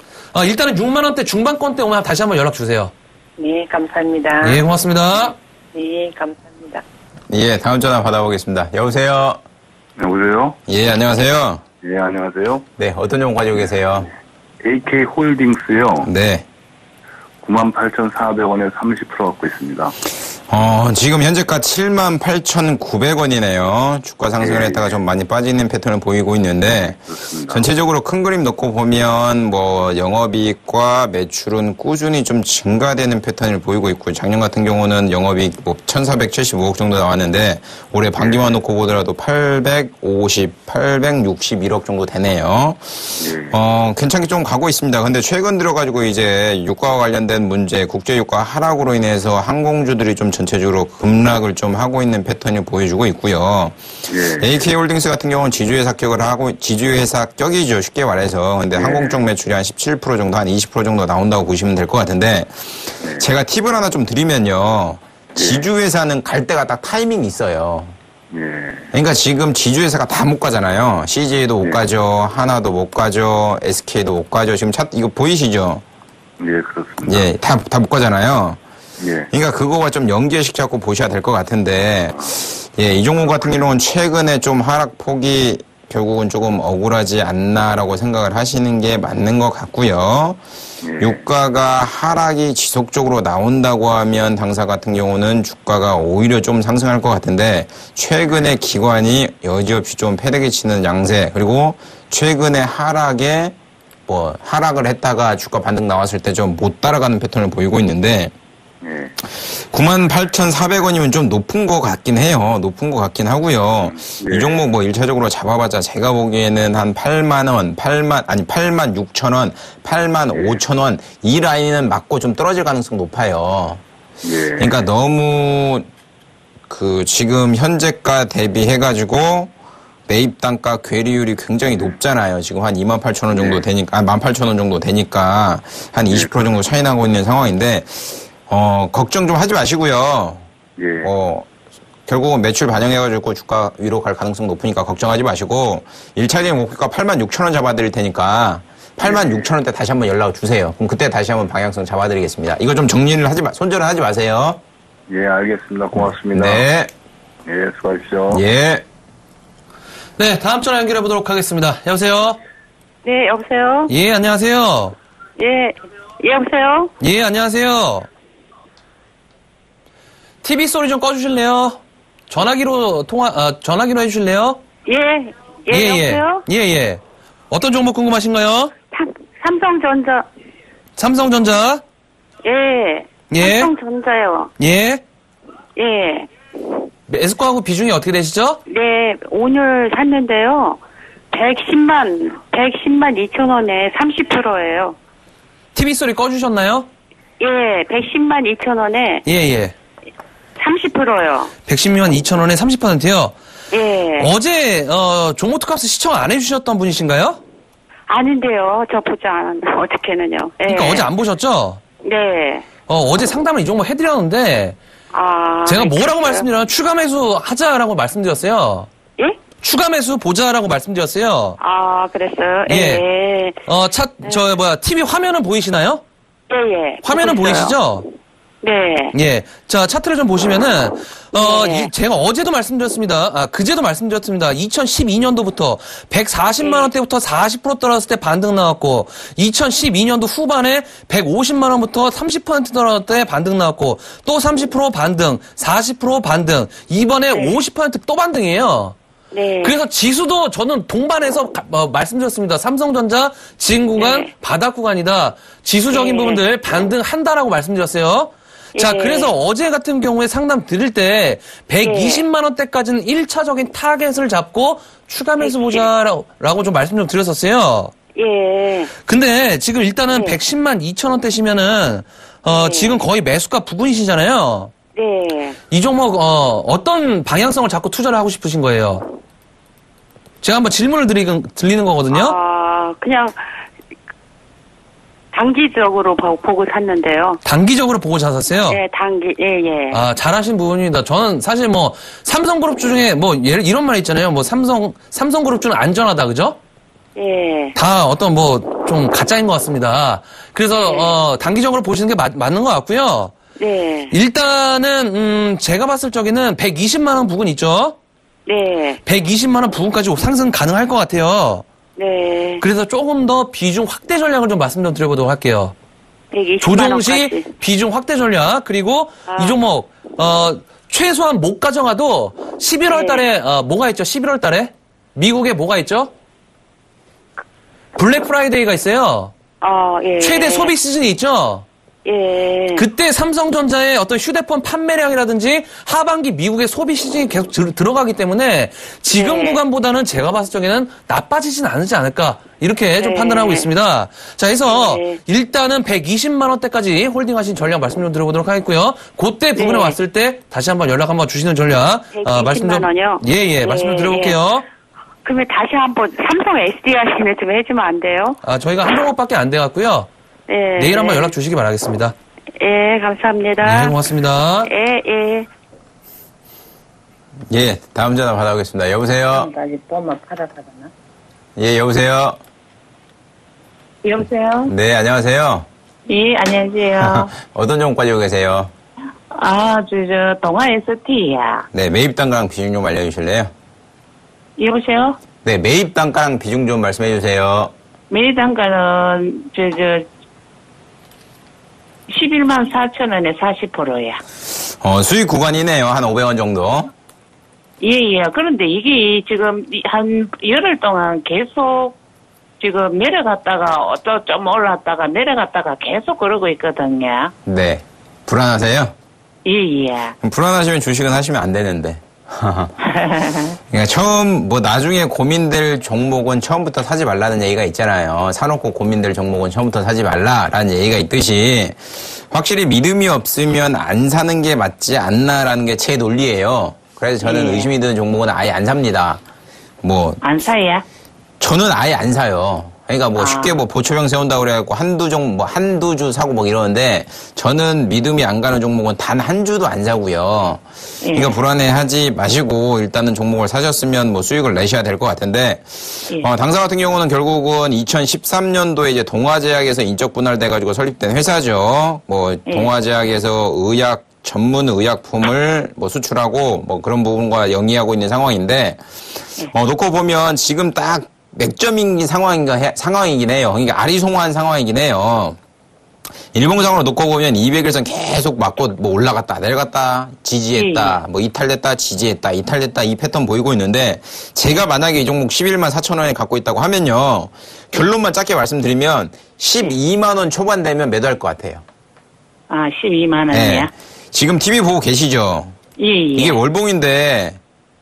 일단은 6만 원대 중반권대 오면 다시 한번 연락 주세요. 네, 감사합니다. 예, 고맙습니다. 네, 감사합니다. 예, 다음 전화 받아보겠습니다. 여보세요? 여보세요? 예, 안녕하세요. 예, 안녕하세요. 네, 어떤 종목 가지고 계세요? AK홀딩스요. 네. 98,400원에 30% 갖고 있습니다. 지금 현재가 78,900원이네요. 주가 상승을 했다가 좀 많이 빠지는 패턴을 보이고 있는데, 그렇습니다. 전체적으로 큰 그림 놓고 보면, 영업이익과 매출은 꾸준히 좀 증가되는 패턴을 보이고 있고, 작년 같은 경우는 영업이익 1,475억 정도 나왔는데, 올해 반기만 놓고 보더라도 861억 정도 되네요. 괜찮게 좀 가고 있습니다. 근데 최근 들어가지고 이제 유가와 관련된 문제, 국제유가 하락으로 인해서 항공주들이 좀 전체적으로 급락을 좀 하고 있는 패턴을 보여주고 있고요. AK홀딩스 같은 경우는 지주회사격이죠. 쉽게 말해서. 근데 항공 쪽 매출이 한 17% 정도, 한 20% 정도 나온다고 보시면 될 것 같은데, 제가 팁을 하나 좀 드리면요. 지주회사는 갈 때가 딱 타이밍이 있어요. 그러니까 지금 지주회사가 다 못 가잖아요. CJ도 못 가죠. 하나도 못 가죠. SK도 못 가죠. 지금 이거 보이시죠? 예, 그렇습니다. 예, 다 못 가잖아요. 예. 그러니까 그거와 좀 연계식 잡고 보셔야 될 것 같은데, 이 종목 같은 경우는 최근에 좀 하락폭이 결국은 조금 억울하지 않나라고 생각을 하시는 게 맞는 것 같고요. 유가가 하락이 지속적으로 나온다고 하면 당사 같은 경우는 주가가 오히려 좀 상승할 것 같은데, 최근에 기관이 여지없이 좀 패대기 치는 양세, 그리고 최근에 하락을 했다가 주가 반등 나왔을 때 좀 못 따라가는 패턴을 보이고 있는데, 98,400원이면 좀 높은 것 같긴 해요. 높은 것 같긴 하고요. 이 종목 1차적으로 잡아봤자 제가 보기에는 한 86,000원, 85,000원 이 라인은 맞고 좀 떨어질 가능성 높아요. 그러니까 너무 지금 현재가 대비해가지고 매입 단가 괴리율이 굉장히 높잖아요. 지금 한 28,000원 정도 되니까, 18,000원 정도 되니까 한 20% 정도 차이 나고 있는 상황인데, 걱정 좀 하지 마시고요. 결국은 매출 반영해가지고 주가 위로 갈 가능성 높으니까 걱정하지 마시고, 1차적인 목표가 86,000원 잡아드릴 테니까, 86,000원대 다시 한번 연락을 주세요. 그럼 그때 다시 한번 방향성 잡아드리겠습니다. 이거 좀 정리를 손절을 하지 마세요. 예, 알겠습니다. 고맙습니다. 네. 예, 수고하십시오. 예. 네, 다음 전화 연결해 보도록 하겠습니다. 여보세요? 네, 여보세요? 예, 안녕하세요. 예, 여보세요? 예, 안녕하세요. TV 소리 좀 꺼주실래요? 전화기로 전화기로 해주실래요? 여보세요? 예. 어떤 종목 궁금하신가요? 삼성전자. 삼성전자? 예. 삼성전자요. 예. 예. 매수가하고 비중이 어떻게 되시죠? 네, 오늘 샀는데요. 110만 2천 원에 30%예요. TV 소리 꺼주셨나요? 예, 110만 2천 원에 예. 30%요. 110만 2천 원에 30%요? 예. 어제 종목 특합스 시청 안 해주셨던 분이신가요? 아닌데요. 저 보지 않았는데 어떻게는요. 예. 그러니까 어제 안 보셨죠? 네. 어제 상담을 이 종목 해드렸는데 제가 뭐라고 말씀드렸나요? 추가 매수 하자라고 말씀드렸어요. 예? 추가 매수 보자라고 말씀드렸어요. 그랬어요? 예. TV 화면은 보이시나요? 예. 화면은 보이시죠? 네. 예. 자, 차트를 좀 보시면은, 네. 제가 어제도 말씀드렸습니다. 그제도 말씀드렸습니다. 2012년도부터 140만원대부터 40% 떨어졌을 때 반등 나왔고, 2012년도 후반에 150만원부터 30% 떨어졌을 때 반등 나왔고, 또 30% 반등, 40% 반등, 이번에 50% 또 반등이에요. 네. 그래서 지수도 저는 동반해서 말씀드렸습니다. 삼성전자 지금 구간 바닥 구간이다. 지수적인 부분들 반등한다라고 말씀드렸어요. 자, 그래서 어제 같은 경우에 상담 드릴 때 120만 원대까지는 1차적인 타겟을 잡고 추가 매수 보자라고 좀 말씀 좀 드렸었어요. 예. 근데 지금 일단은 110만 2천 원대시면은 지금 거의 매수가 부근이시잖아요. 네. 이 종목 어떤 방향성을 잡고 투자를 하고 싶으신 거예요? 제가 한번 질문을 드리는 거거든요. 그냥 단기적으로 보고 샀는데요. 단기적으로 보고 샀었어요? 네, 예. 잘하신 부분입니다. 저는 사실 삼성그룹주 중에 이런 말 있잖아요. 삼성그룹주는 안전하다, 그죠? 예. 다 좀 가짜인 것 같습니다. 그래서, 단기적으로 보시는 게 맞는 것 같고요. 네. 일단은, 제가 봤을 적에는 120만원 부근 있죠? 네. 120만원 부근까지 상승 가능할 것 같아요. 네. 그래서 조금 더 비중 확대 전략을 좀 말씀 좀 드려보도록 할게요. 120만 조정시 원까지. 비중 확대 전략, 그리고 이 종목, 최소한 못 가정하도 11월 달에, 뭐가 있죠? 11월 달에? 미국에 뭐가 있죠? 블랙 프라이데이가 있어요. 예. 최대 소비 시즌이 있죠? 예. 그때 삼성전자의 어떤 휴대폰 판매량이라든지 하반기 미국의 소비 시즌이 계속 들어가기 때문에 지금 구간보다는 제가 봤을 적에는 나빠지진 않지 않을까 이렇게 좀 판단하고 있습니다. 자, 그래서 일단은 120만 원대까지 홀딩하신 전략 말씀 좀 드려보도록 하겠고요. 그때 부분에 왔을 때 다시 한번 연락 한번 주시는 전략 120만 원이요? 예, 말씀 좀 드려볼게요. 그러면 다시 한번 삼성 SDI는 좀 해주면 안 돼요? 저희가 한 종목밖에 안 돼갖고요. 네. 내일 한번 연락 주시기 바라겠습니다. 예, 감사합니다. 네, 고맙습니다. 예. 예, 다음 전화 받아보겠습니다. 여보세요? 예, 여보세요? 여보세요? 네, 안녕하세요? 예, 안녕하세요. 어떤 종목 가지고 계세요? 저 동아 ST야. 네, 매입 단가랑 비중 좀 알려주실래요? 여보세요? 네, 매입 단가랑 비중 좀 말씀해 주세요. 매입 단가는 11만 4천 원에 40%야. 수익 구간이네요. 한 500원 정도. 예. 그런데 이게 지금 한 열흘 동안 계속 지금 내려갔다가 또 좀 올랐다가 내려갔다가 계속 그러고 있거든요. 네. 불안하세요? 예. 그럼 불안하시면 주식은 하시면 안 되는데. 그러니까 나중에 고민될 종목은 처음부터 사지 말라는 얘기가 있잖아요. 사놓고 고민될 종목은 처음부터 사지 말라라는 얘기가 있듯이 확실히 믿음이 없으면 안 사는 게 맞지 않나라는 게 제 논리예요. 그래서 저는 의심이 드는 종목은 아예 안 삽니다. 안 사야? 저는 아예 안 사요. 그러니까 쉽게 보초병 세운다고 그래갖고 한두 주 사고 이러는데 저는 믿음이 안 가는 종목은 단 한 주도 안 사고요. 그러니까 불안해하지 마시고 일단은 종목을 사셨으면 수익을 내셔야 될 것 같은데 당사 같은 경우는 결국은 2013년도에 이제 동아제약에서 인적 분할돼가지고 설립된 회사죠. 동아제약에서 전문 의약품을 수출하고 그런 부분과 영위하고 있는 상황인데 놓고 보면 지금 딱 맥점인 상황이긴 해요. 그러니까 아리송한 상황이긴 해요. 일봉상으로 놓고 보면 200일선 계속 맞고 뭐 올라갔다 내려갔다 지지했다 뭐 이탈됐다 지지했다 이탈됐다 이 패턴 보이고 있는데 제가 만약에 이 종목 11만 4천 원에 갖고 있다고 하면요. 결론만 짧게 말씀드리면 12만 원 초반 되면 매도할 것 같아요. 아, 12만 원이야? 네. 지금 TV 보고 계시죠? 예, 예. 이게 월봉인데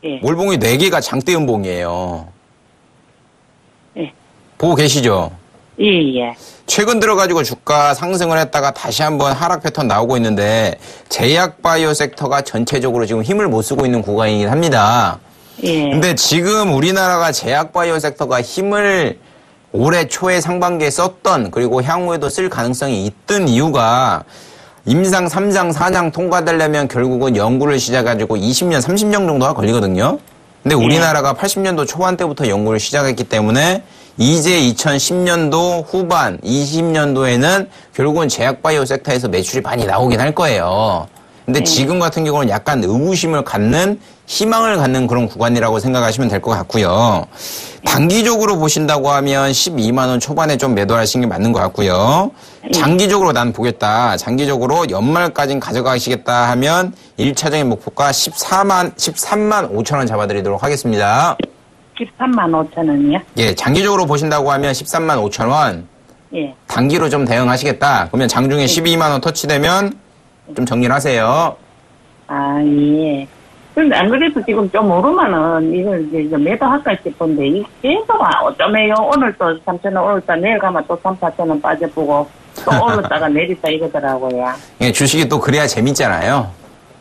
예. 월봉이 4개가 장대 음봉이에요. 예. 보고 계시죠? 예, 예. 최근 들어가지고 주가 상승을 했다가 다시 한번 하락 패턴 나오고 있는데 제약바이오 섹터가 전체적으로 지금 힘을 못 쓰고 있는 구간이긴 합니다. 예. 근데 지금 우리나라가 제약바이오 섹터가 힘을 올해 초에 상반기에 썼던 그리고 향후에도 쓸 가능성이 있던 이유가 임상 3장 4장 통과되려면 결국은 연구를 시작해가지고 20년 30년 정도가 걸리거든요. 근데 우리나라가 80년도 초반 때부터 연구를 시작했기 때문에 이제 2010년도 후반 20년도에는 결국은 제약바이오 섹터에서 매출이 많이 나오긴 할 거예요. 근데 지금 같은 경우는 약간 의구심을 갖는 희망을 갖는 그런 구간이라고 생각하시면 될 것 같고요. 단기적으로 보신다고 하면 12만 원 초반에 좀 매도하시는 게 맞는 것 같고요. 장기적으로 난 보겠다. 장기적으로 연말까지는 가져가시겠다 하면 1차적인 목표가 13만 5천 원 잡아드리도록 하겠습니다. 13만 5천 원이요? 예, 장기적으로 보신다고 하면 13만 5천 원. 예. 단기로 좀 대응하시겠다. 그러면 장중에 12만 원 터치되면 좀 정리를 하세요. 아, 예. 근데 안 그래도 지금 좀 오르면은 이걸 이제 매도할까 싶은데, 이 계속 어쩌면요. 오늘 또 3,000원 오르다 내일 가면 또 3, 4,000원 빠져보고 또 오르다가 내리다 이러더라고요. 예, 주식이 또 그래야 재밌잖아요.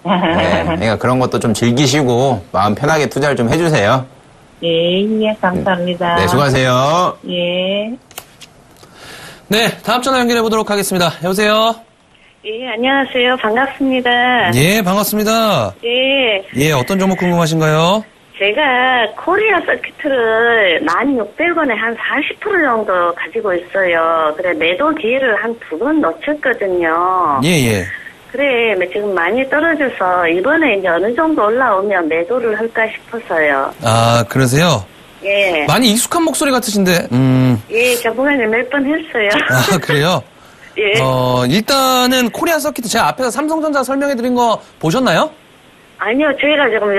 네, 그러니까 그런 것도 좀 즐기시고 마음 편하게 투자를 좀 해주세요. 예, 예, 감사합니다. 네, 수고하세요. 예. 네, 다음 전화 연결해 보도록 하겠습니다. 여보세요? 예, 안녕하세요. 반갑습니다. 예, 반갑습니다. 예, 예, 어떤 종목 궁금하신가요? 제가 코리아 서킷을 1,600원에 한 40% 정도 가지고 있어요. 그래, 매도 기회를 한 2번 놓쳤거든요. 예, 예. 그래, 지금 많이 떨어져서 이번에 이제 어느 정도 올라오면 매도를 할까 싶어서요. 아, 그러세요? 예. 많이 익숙한 목소리 같으신데, 예, 저번에 몇 번 했어요. 아, 그래요? 예. 일단은 코리아 서킷 제가 앞에서 삼성전자 설명해 드린 거 보셨나요? 아니요, 저희가 지금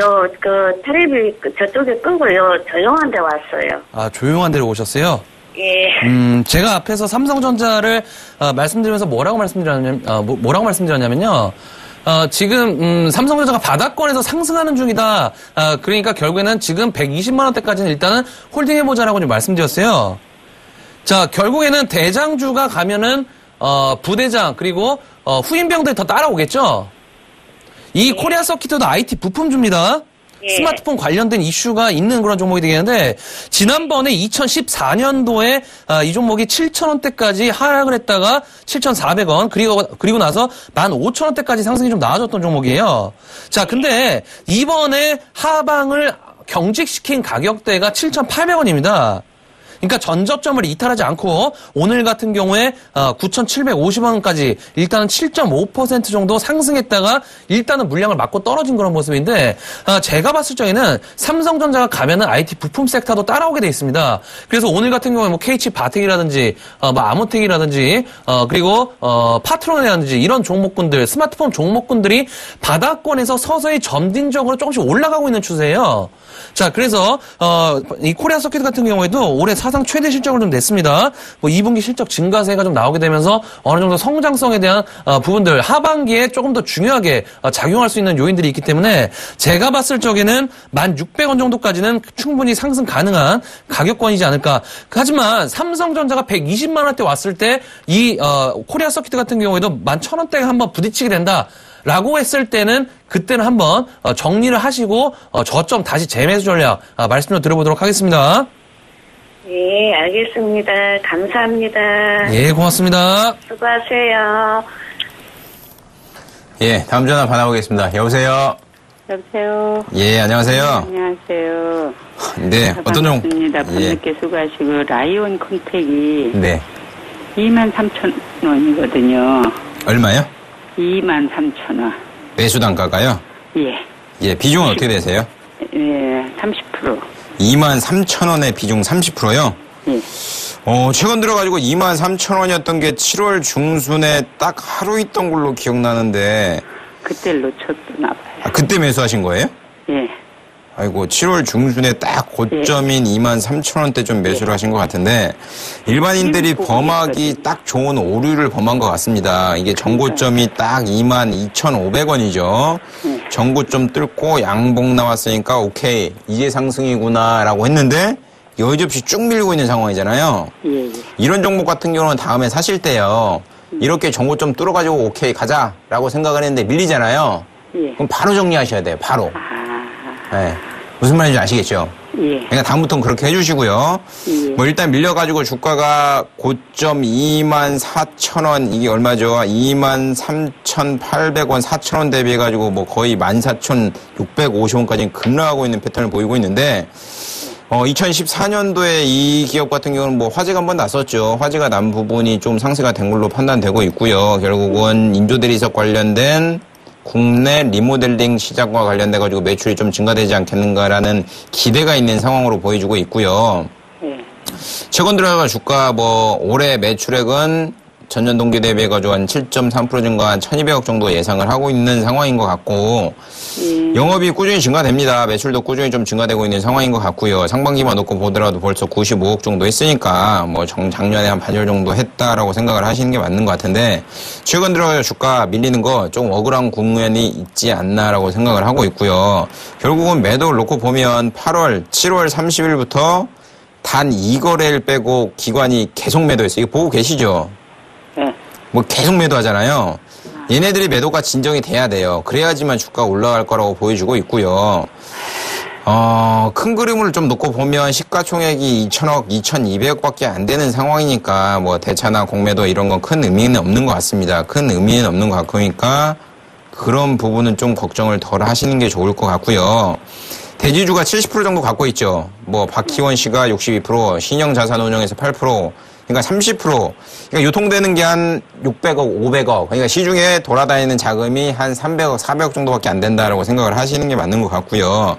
텔레비 저쪽에 끄고 조용한 데 왔어요. 아, 조용한 데로 오셨어요? 예. 제가 앞에서 삼성전자를 말씀드리면서 뭐라고 말씀드렸냐면요. 지금 삼성전자가 바닥권에서 상승하는 중이다. 그러니까 결국에는 지금 120만 원대까지는 일단은 홀딩해보자라고 좀 말씀드렸어요. 자, 결국에는 대장주가 가면은 부대장 그리고 후임병들이 더 따라오겠죠. 이 코리아 서킷도 IT 부품주입니다. 스마트폰 관련된 이슈가 있는 그런 종목이 되겠는데 지난번에 2014년도에 이 종목이 7,000원대까지 하락을 했다가 7,400원 그리고 나서 15,000원대까지 상승이 좀 나아졌던 종목이에요. 자, 근데 이번에 하방을 경직시킨 가격대가 7,800원입니다. 그러니까 전저점을 이탈하지 않고 오늘 같은 경우에 9,750원까지 일단은 7.5% 정도 상승했다가 일단은 물량을 맞고 떨어진 그런 모습인데 제가 봤을 적에는 삼성전자가 가면은 IT 부품 섹터도 따라오게 돼 있습니다. 그래서 오늘 같은 경우에 뭐 KH 바텍이라든지 뭐 아모텍이라든지 그리고 파트론이라든지 이런 종목군들 스마트폰 종목군들이 바닥권에서 서서히 점진적으로 조금씩 올라가고 있는 추세예요. 자, 그래서 이 코리아 서킷 같은 경우에도 올해 사상 최대 실적을 좀 냈습니다. 뭐 2분기 실적 증가세가 좀 나오게 되면서 어느 정도 성장성에 대한 부분들 하반기에 조금 더 중요하게 작용할 수 있는 요인들이 있기 때문에 제가 봤을 적에는 1,600원 정도까지는 충분히 상승 가능한 가격권이지 않을까. 하지만 삼성전자가 120만 원대 왔을 때 이 코리아 서킷 같은 경우에도 11,000원대에 한번 부딪히게 된다. 라고 했을 때는 그때는 한번 정리를 하시고 저점 다시 재매수 전략 말씀 좀 드려보도록 하겠습니다. 예, 알겠습니다. 감사합니다. 예, 고맙습니다. 수고하세요. 예, 다음 전화 받아보겠습니다. 여보세요? 여보세요? 예, 안녕하세요? 안녕하세요. 네, 어떤 종? 반갑습니다. 밤늦게 수고하시고, 라이온 컨택이. 네. 23,000원이거든요. 얼마요? 23,000원. 매수 단가가요? 예. 예, 비중은 어떻게 되세요? 예, 30%. 23,000원의 비중 30%요? 예. 최근 들어가지고 23,000원이었던 게 7월 중순에 딱 하루 있던 걸로 기억나는데. 그때 놓쳤나 봐요. 아, 그때 매수하신 거예요? 예. 아이고, 7월 중순에 딱 고점인 23,000원대 좀 매수를 하신 것 같은데, 일반인들이 범하기 딱 좋은 오류를 범한 것 같습니다. 이게 전고점이 딱 22,500원이죠. 전고점 뚫고 양봉 나왔으니까, 오케이, 이제 상승이구나, 라고 했는데, 여지없이 쭉 밀고 있는 상황이잖아요. 예. 이런 종목 같은 경우는 다음에 사실 때요, 이렇게 전고점 뚫어가지고, 오케이, 가자, 라고 생각을 했는데, 밀리잖아요. 예. 그럼 바로 정리하셔야 돼요, 바로. 네. 무슨 말인지 아시겠죠? 예. 그러니까 다음부터는 그렇게 해주시고요. 예. 뭐 일단 밀려가지고 주가가 고점 24,000원, 이게 얼마죠? 23,800원, 4,000원 대비해가지고 뭐 거의 14,650원까지 급락하고 있는 패턴을 보이고 있는데, 2014년도에 이 기업 같은 경우는 뭐 화재가 한번 났었죠. 화재가 난 부분이 좀 상쇄가 된 걸로 판단되고 있고요. 결국은 인조대리석 관련된 국내 리모델링 시장과 관련돼가지고 매출이 좀 증가되지 않겠는가라는 기대가 있는 상황으로 보여주고 있고요. 최근 들어가 주가 뭐 올해 매출액은 전년 동기 대비해가지고 한 7.3% 증가한 1,200억 정도 예상을 하고 있는 상황인 것 같고, 영업이 꾸준히 증가됩니다. 매출도 꾸준히 좀 증가되고 있는 상황인 것 같고요. 상반기만 놓고 보더라도 벌써 95억 정도 했으니까 뭐 작년에 한 반절 정도 했다라고 생각을 하시는 게 맞는 것 같은데, 최근 들어 주가 밀리는 거 좀 억울한 국면이 있지 않나라고 생각을 하고 있고요. 결국은 매도를 놓고 보면 8월, 7월 30일부터 단 2거래일 빼고 기관이 계속 매도했어요. 이거 보고 계시죠? 뭐 계속 매도하잖아요. 얘네들이 매도가 진정이 돼야 돼요. 그래야지만 주가가 올라갈 거라고 보여주고 있고요. 큰 그림을 좀 놓고 보면 시가총액이 2,000억, 2,200억밖에 안 되는 상황이니까 뭐 대차나 공매도 이런 건 큰 의미는 없는 것 같습니다. 큰 의미는 없는 것 같으니까 그런 부분은 좀 걱정을 덜 하시는 게 좋을 것 같고요. 대지주가 70% 정도 갖고 있죠. 뭐 박희원 씨가 62%, 신영자산운용에서 8%, 그러니까 30%. 그러니까 유통되는 게 한 600억, 500억. 그러니까 시중에 돌아다니는 자금이 한 300억, 400억 정도밖에 안 된다라고 생각을 하시는 게 맞는 것 같고요.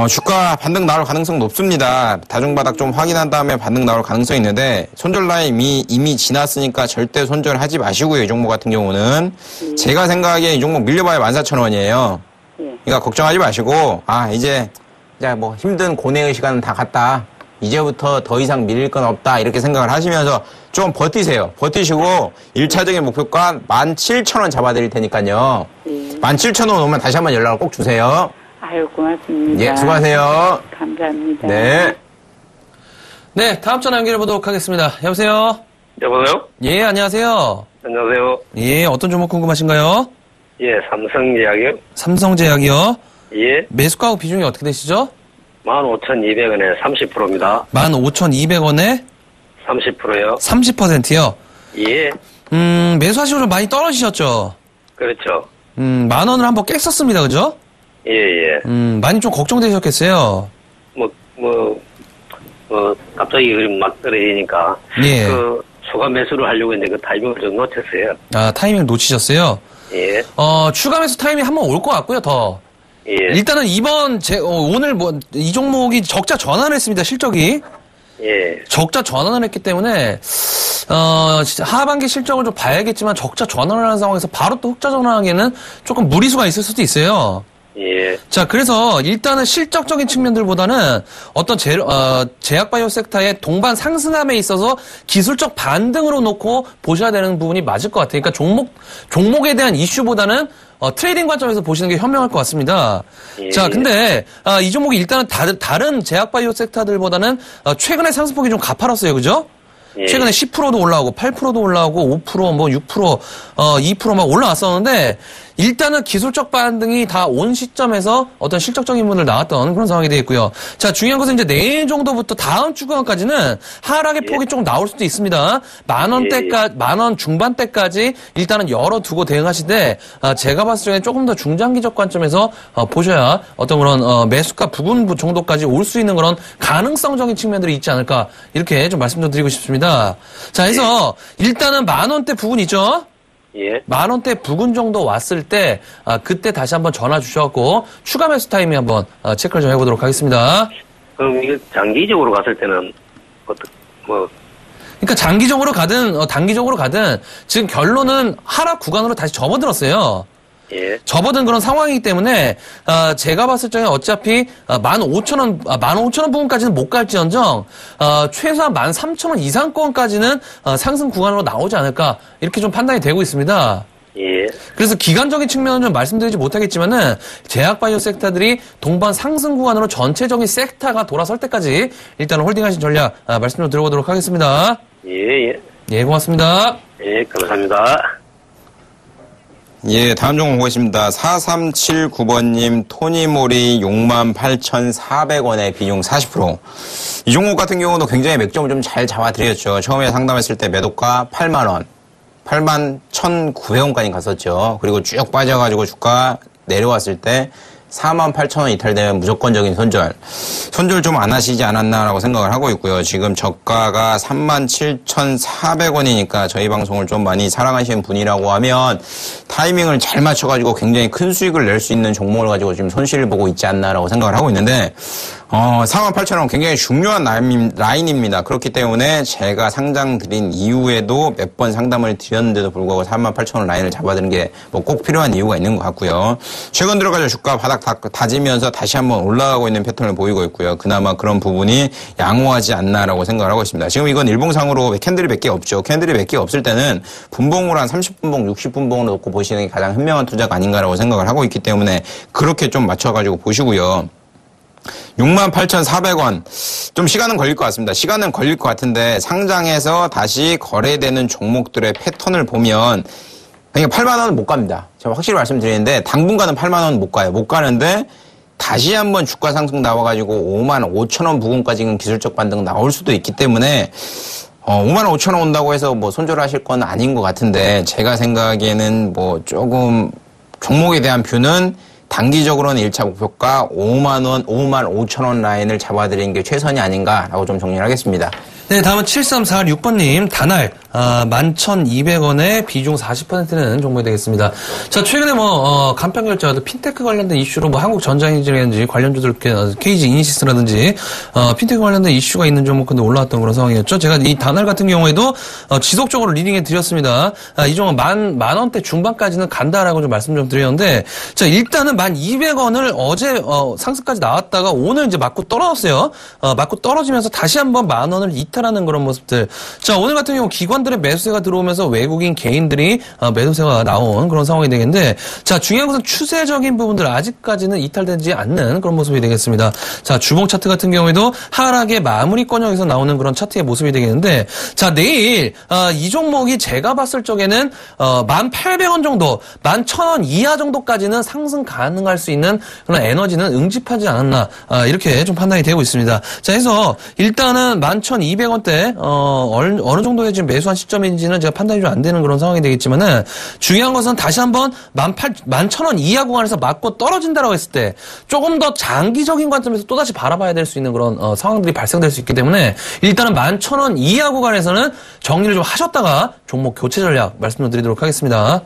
주가 반등 나올 가능성 높습니다. 다중바닥 좀 확인한 다음에 반등 나올 가능성이 있는데, 손절 라인 이미 지났으니까 절대 손절하지 마시고요. 이 종목 같은 경우는. 제가 생각하기에 이 종목 밀려봐야 14,000원이에요. 그러니까 걱정하지 마시고, 이제 뭐 힘든 고뇌의 시간은 다 갔다. 이제부터 더 이상 밀릴 건 없다. 이렇게 생각을 하시면서 좀 버티세요. 버티시고 1차적인 목표가 17,000원 잡아드릴 테니까요. 17,000원 오면 다시 한번 연락을 꼭 주세요. 아유, 고맙습니다. 예, 수고하세요. 감사합니다. 네. 네, 다음 전화 연결해보도록 하겠습니다. 여보세요? 여보세요? 예, 안녕하세요. 안녕하세요. 예, 어떤 종목 궁금하신가요? 예, 삼성제약이요. 삼성제약이요? 예. 매수가하고 비중이 어떻게 되시죠? 15,200원에 30%입니다. 15,200원에? 30%요. 30%요? 예. 매수하시고 좀 많이 떨어지셨죠? 그렇죠. 10,000원을 한번 깼었습니다, 그죠? 예, 예. 많이 좀 걱정되셨겠어요? 갑자기 막 떨어지니까. 예. 추가 매수를 하려고 했는데 그 타이밍을 좀 놓쳤어요. 타이밍을 놓치셨어요? 예. 추가 매수 타이밍이 한번 올 것 같고요, 더. 예. 일단은 오늘 이 종목이 적자 전환을 했습니다, 실적이. 예. 적자 전환을 했기 때문에, 하반기 실적을 좀 봐야겠지만 적자 전환을 하는 상황에서 바로 또 흑자 전환하기에는 조금 무리수가 있을 수도 있어요. 예. 자, 그래서 일단은 실적적인 측면들보다는 어떤 제약바이오 섹터의 동반 상승함에 있어서 기술적 반등으로 놓고 보셔야 되는 부분이 맞을 것 같아요. 그러니까 종목에 대한 이슈보다는 트레이딩 관점에서 보시는 게 현명할 것 같습니다. 예. 자, 근데 이 종목이 일단은 다른 제약바이오 섹터들보다는 최근에 상승폭이 좀 가파랐어요. 그죠? 예. 최근에 10%도 올라오고 8%도 올라오고 5% 뭐 6% 2% 막 올라왔었는데 일단은 기술적 반등이 다 온 시점에서 어떤 실적적인 부분을 나왔던 그런 상황이 되어 있고요. 자, 중요한 것은 이제 내일 정도부터 다음 주간까지는 하락의 폭이 조금 나올 수도 있습니다. 10,000원대까지 10,000원 중반대까지 일단은 열어두고 대응하시되 제가 봤을 때 조금 더 중장기적 관점에서 보셔야 어떤 그런 매수가 부근 정도까지 올 수 있는 그런 가능성적인 측면들이 있지 않을까 이렇게 좀 말씀 좀 드리고 싶습니다. 자, 해서 일단은 10,000원대 부근이죠. 예. 10,000원대 부근 정도 왔을 때 그때 다시 한번 전화 주셔갖고 추가 매수 타이밍 한번 체크를 좀 해보도록 하겠습니다. 그럼 이게 장기적으로 갔을 때는 그러니까 장기적으로 가든 단기적으로 가든 지금 결론은 하락 구간으로 다시 접어들었어요. 예. 접어든 그런 상황이기 때문에 제가 봤을 적에 어차피 15,000원 15,000원 부분까지는 못 갈지언정 최소한 13,000원 이상권까지는 상승 구간으로 나오지 않을까 이렇게 좀 판단이 되고 있습니다. 예. 그래서 기간적인 측면은 좀 말씀드리지 못하겠지만은 제약바이오 섹터들이 동반 상승 구간으로 전체적인 섹터가 돌아설 때까지 일단 홀딩하신 전략 말씀 좀 들어보도록 하겠습니다. 예. 예, 고맙습니다. 예, 감사합니다. 예, 다음 종목 보겠습니다. 4379번님 토니모리 68,400원에 비중 40%. 이 종목 같은 경우도 굉장히 맥점을 좀 잘 잡아드렸죠. 처음에 상담했을 때 매도가 8만원. 81,900원까지 갔었죠. 그리고 쭉 빠져가지고 주가 내려왔을 때 48,000원 이탈되면 무조건적인 손절 좀 안 하시지 않았나라고 생각을 하고 있고요. 지금 저가가 37,400원이니까 저희 방송을 좀 많이 사랑하시는 분이라고 하면 타이밍을 잘 맞춰가지고 굉장히 큰 수익을 낼 수 있는 종목을 가지고 지금 손실을 보고 있지 않나라고 생각을 하고 있는데 48,000원 굉장히 중요한 라인입니다. 그렇기 때문에 제가 상장 드린 이후에도 몇 번 상담을 드렸는데도 불구하고 48,000원 라인을 잡아드는 게 뭐 꼭 필요한 이유가 있는 것 같고요. 최근 들어가지고 주가 바닥 다지면서 다시 한번 올라가고 있는 패턴을 보이고 있고요. 그나마 그런 부분이 양호하지 않나라고 생각을 하고 있습니다. 지금 이건 일봉상으로 캔들이 몇 개 없죠. 캔들이 몇 개 없을 때는 분봉으로 한 30분봉, 60분봉으로 놓고 보시는 게 가장 현명한 투자가 아닌가라고 생각을 하고 있기 때문에 그렇게 좀 맞춰가지고 보시고요. 68,400원. 좀 시간은 걸릴 것 같습니다. 시간은 걸릴 것 같은데 상장해서 다시 거래되는 종목들의 패턴을 보면 그러니까 8만 원은 못 갑니다. 제가 확실히 말씀드리는데 당분간은 8만 원은 못 가요. 못 가는데 다시 한번 주가 상승 나와가지고 5만 5천 원 부근까지는 기술적 반등 나올 수도 있기 때문에 5만 5천 원 온다고 해서 뭐 손절하실 건 아닌 것 같은데 제가 생각하기에는 뭐 조금 종목에 대한 뷰는 단기적으로는 1차 목표가 5만 5천 원 라인을 잡아드리는 게 최선이 아닌가라고 좀 정리를 하겠습니다. 네, 다음은 7346번님, 다날, 11,200원에 비중 40%는 종목이 되겠습니다. 자, 최근에 간편결제와 핀테크 관련된 이슈로 한국전자인지라든지 관련주들, KG 이니시스라든지, 핀테크 관련된 이슈가 있는 종목인데 올라왔던 그런 상황이었죠. 제가 이 다날 같은 경우에도, 지속적으로 리딩해 드렸습니다. 이 종목 만 원대 중반까지는 간다라고 좀 말씀 좀 드렸는데, 자, 일단은 1,200원을 어제, 상승까지 나왔다가 오늘 이제 맞고 떨어졌어요. 맞고 떨어지면서 다시 한번 10,000원을 이탈하는 그런 모습들. 자, 오늘 같은 경우 기관들의 매수세가 들어오면서 외국인 개인들이 매도세가 나온 그런 상황이 되겠는데, 자, 중요한 것은 추세적인 부분들 아직까지는 이탈되지 않는 그런 모습이 되겠습니다. 자, 주봉 차트 같은 경우에도 하락의 마무리권역에서 나오는 그런 차트의 모습이 되겠는데, 자, 내일 이 종목이 제가 봤을 적에는 1,800원 정도, 11,000원 이하 정도까지는 상승 가능할 수 있는 그런 에너지는 응집하지 않았나, 이렇게 좀 판단이 되고 있습니다. 자, 해서 일단은 11,200원대 어느 정도의 지금 매수한 시점인지는 제가 판단이 좀 안 되는 그런 상황이 되겠지만은, 중요한 것은 다시 한번 11,000원 이하 구간에서 맞고 떨어진다라고 했을 때 조금 더 장기적인 관점에서 또다시 바라봐야 될 수 있는 그런 상황들이 발생될 수 있기 때문에 일단은 11,000원 이하 구간에서는 정리를 좀 하셨다가 종목 교체 전략 말씀을 드리도록 하겠습니다.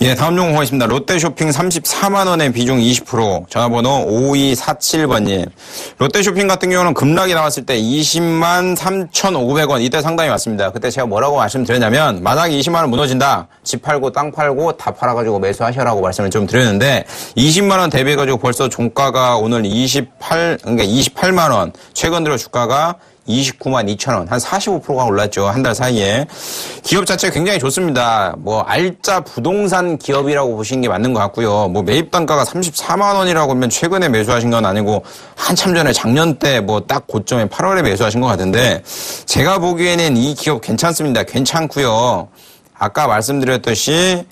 예, 다음 종목 보겠습니다. 롯데쇼핑 34만 원에 비중 20%, 전화번호 5247번님. 롯데쇼핑 같은 경우는 급락이 나왔을 때 20만 3,500원, 이때 상당히 왔습니다. 그때 제가 뭐라고 말씀드렸냐면, 만약에 20만 원 무너진다, 집 팔고 땅 팔고 다 팔아가지고 매수하셔라고 말씀을 좀 드렸는데, 20만 원 대비해가지고 벌써 종가가 오늘 28만 원, 최근 들어 주가가 29만 2천 원, 한 45%가 올랐죠. 한 달 사이에. 기업 자체 굉장히 좋습니다. 알짜 부동산 기업이라고 보시는 게 맞는 것 같고요. 매입 단가가 34만 원이라고 하면 최근에 매수하신 건 아니고 한참 전에 작년 때 딱 고점에 8월에 매수하신 것 같은데, 제가 보기에는 이 기업 괜찮습니다. 괜찮고요. 아까 말씀드렸듯이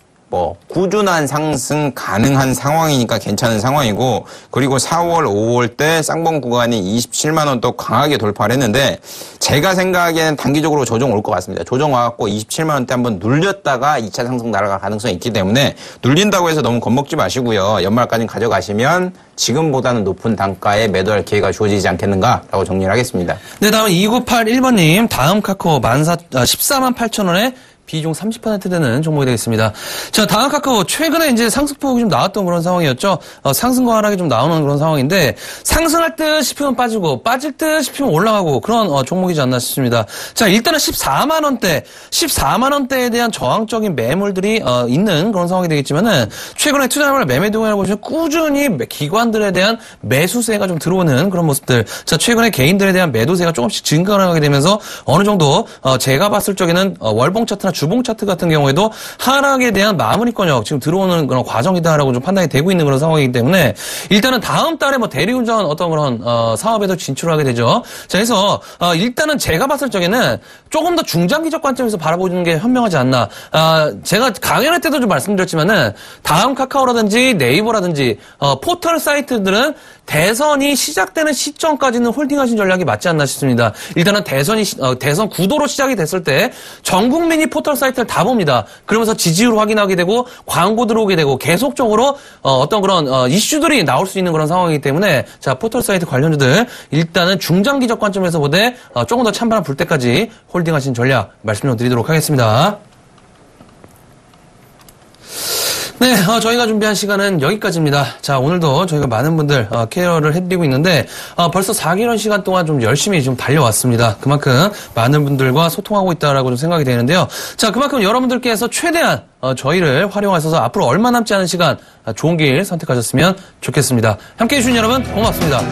꾸준한 상승 가능한 상황이니까 괜찮은 상황이고, 그리고 4월, 5월 때 쌍봉 구간이 27만 원 또 강하게 돌파를 했는데, 제가 생각하기에는 단기적으로 조정 올 것 같습니다. 조정 와갖고 27만 원대 한번 눌렸다가 2차 상승 날아갈 가능성이 있기 때문에 눌린다고 해서 너무 겁먹지 마시고요. 연말까지 가져가시면 지금보다는 높은 단가에 매도할 기회가 주어지지 않겠는가라고 정리를 하겠습니다. 네, 다음은 2981번님, 다음 카카오 14만 8천 원에 비중 30% 되는 종목이 되겠습니다. 자, 다음 카카오. 최근에 이제 상승폭이 좀 나왔던 그런 상황이었죠. 상승과 하락이 좀 나오는 그런 상황인데, 상승할 듯 싶으면 빠지고, 빠질 듯 싶으면 올라가고, 그런 종목이지 않나 싶습니다. 자, 일단은 14만원대에 대한 저항적인 매물들이 있는 그런 상황이 되겠지만은, 최근에 투자자별 매매 동향을 보시면 꾸준히 기관들에 대한 매수세가 좀 들어오는 그런 모습들. 자, 최근에 개인들에 대한 매도세가 조금씩 증가하게 되면서, 어느 정도, 제가 봤을 적에는 월봉 차트나 주봉 차트 같은 경우에도 하락에 대한 마무리권역 지금 들어오는 그런 과정이다라고 좀 판단이 되고 있는 그런 상황이기 때문에 일단은 다음 달에 뭐 대리운전 어떤 그런 사업에도 진출하게 되죠. 자, 그래서 일단은 제가 봤을 적에는 조금 더 중장기적 관점에서 바라보는 게 현명하지 않나. 제가 강연할 때도 좀 말씀드렸지만은 다음 카카오라든지 네이버라든지 포털 사이트들은 대선이 시작되는 시점까지는 홀딩하신 전략이 맞지 않나 싶습니다. 일단은 대선 구도로 시작이 됐을 때 전 국민이 포털 사이트를 다 봅니다. 그러면서 지지율 확인하게 되고 광고 들어오게 되고 계속적으로 어떤 그런 이슈들이 나올 수 있는 그런 상황이기 때문에 자, 포털 사이트 관련주들 일단은 중장기적 관점에서 보되 조금 더 찬바람 불 때까지 홀딩하신 전략 말씀 좀 드리도록 하겠습니다. 네, 저희가 준비한 시간은 여기까지입니다. 자, 오늘도 저희가 많은 분들 케어를 해드리고 있는데 벌써 4개월 시간 동안 좀 열심히 좀 달려왔습니다. 그만큼 많은 분들과 소통하고 있다라고 좀 생각이 되는데요. 자, 그만큼 여러분들께서 최대한 저희를 활용하셔서 앞으로 얼마 남지 않은 시간 좋은 길 선택하셨으면 좋겠습니다. 함께해 주신 여러분 고맙습니다.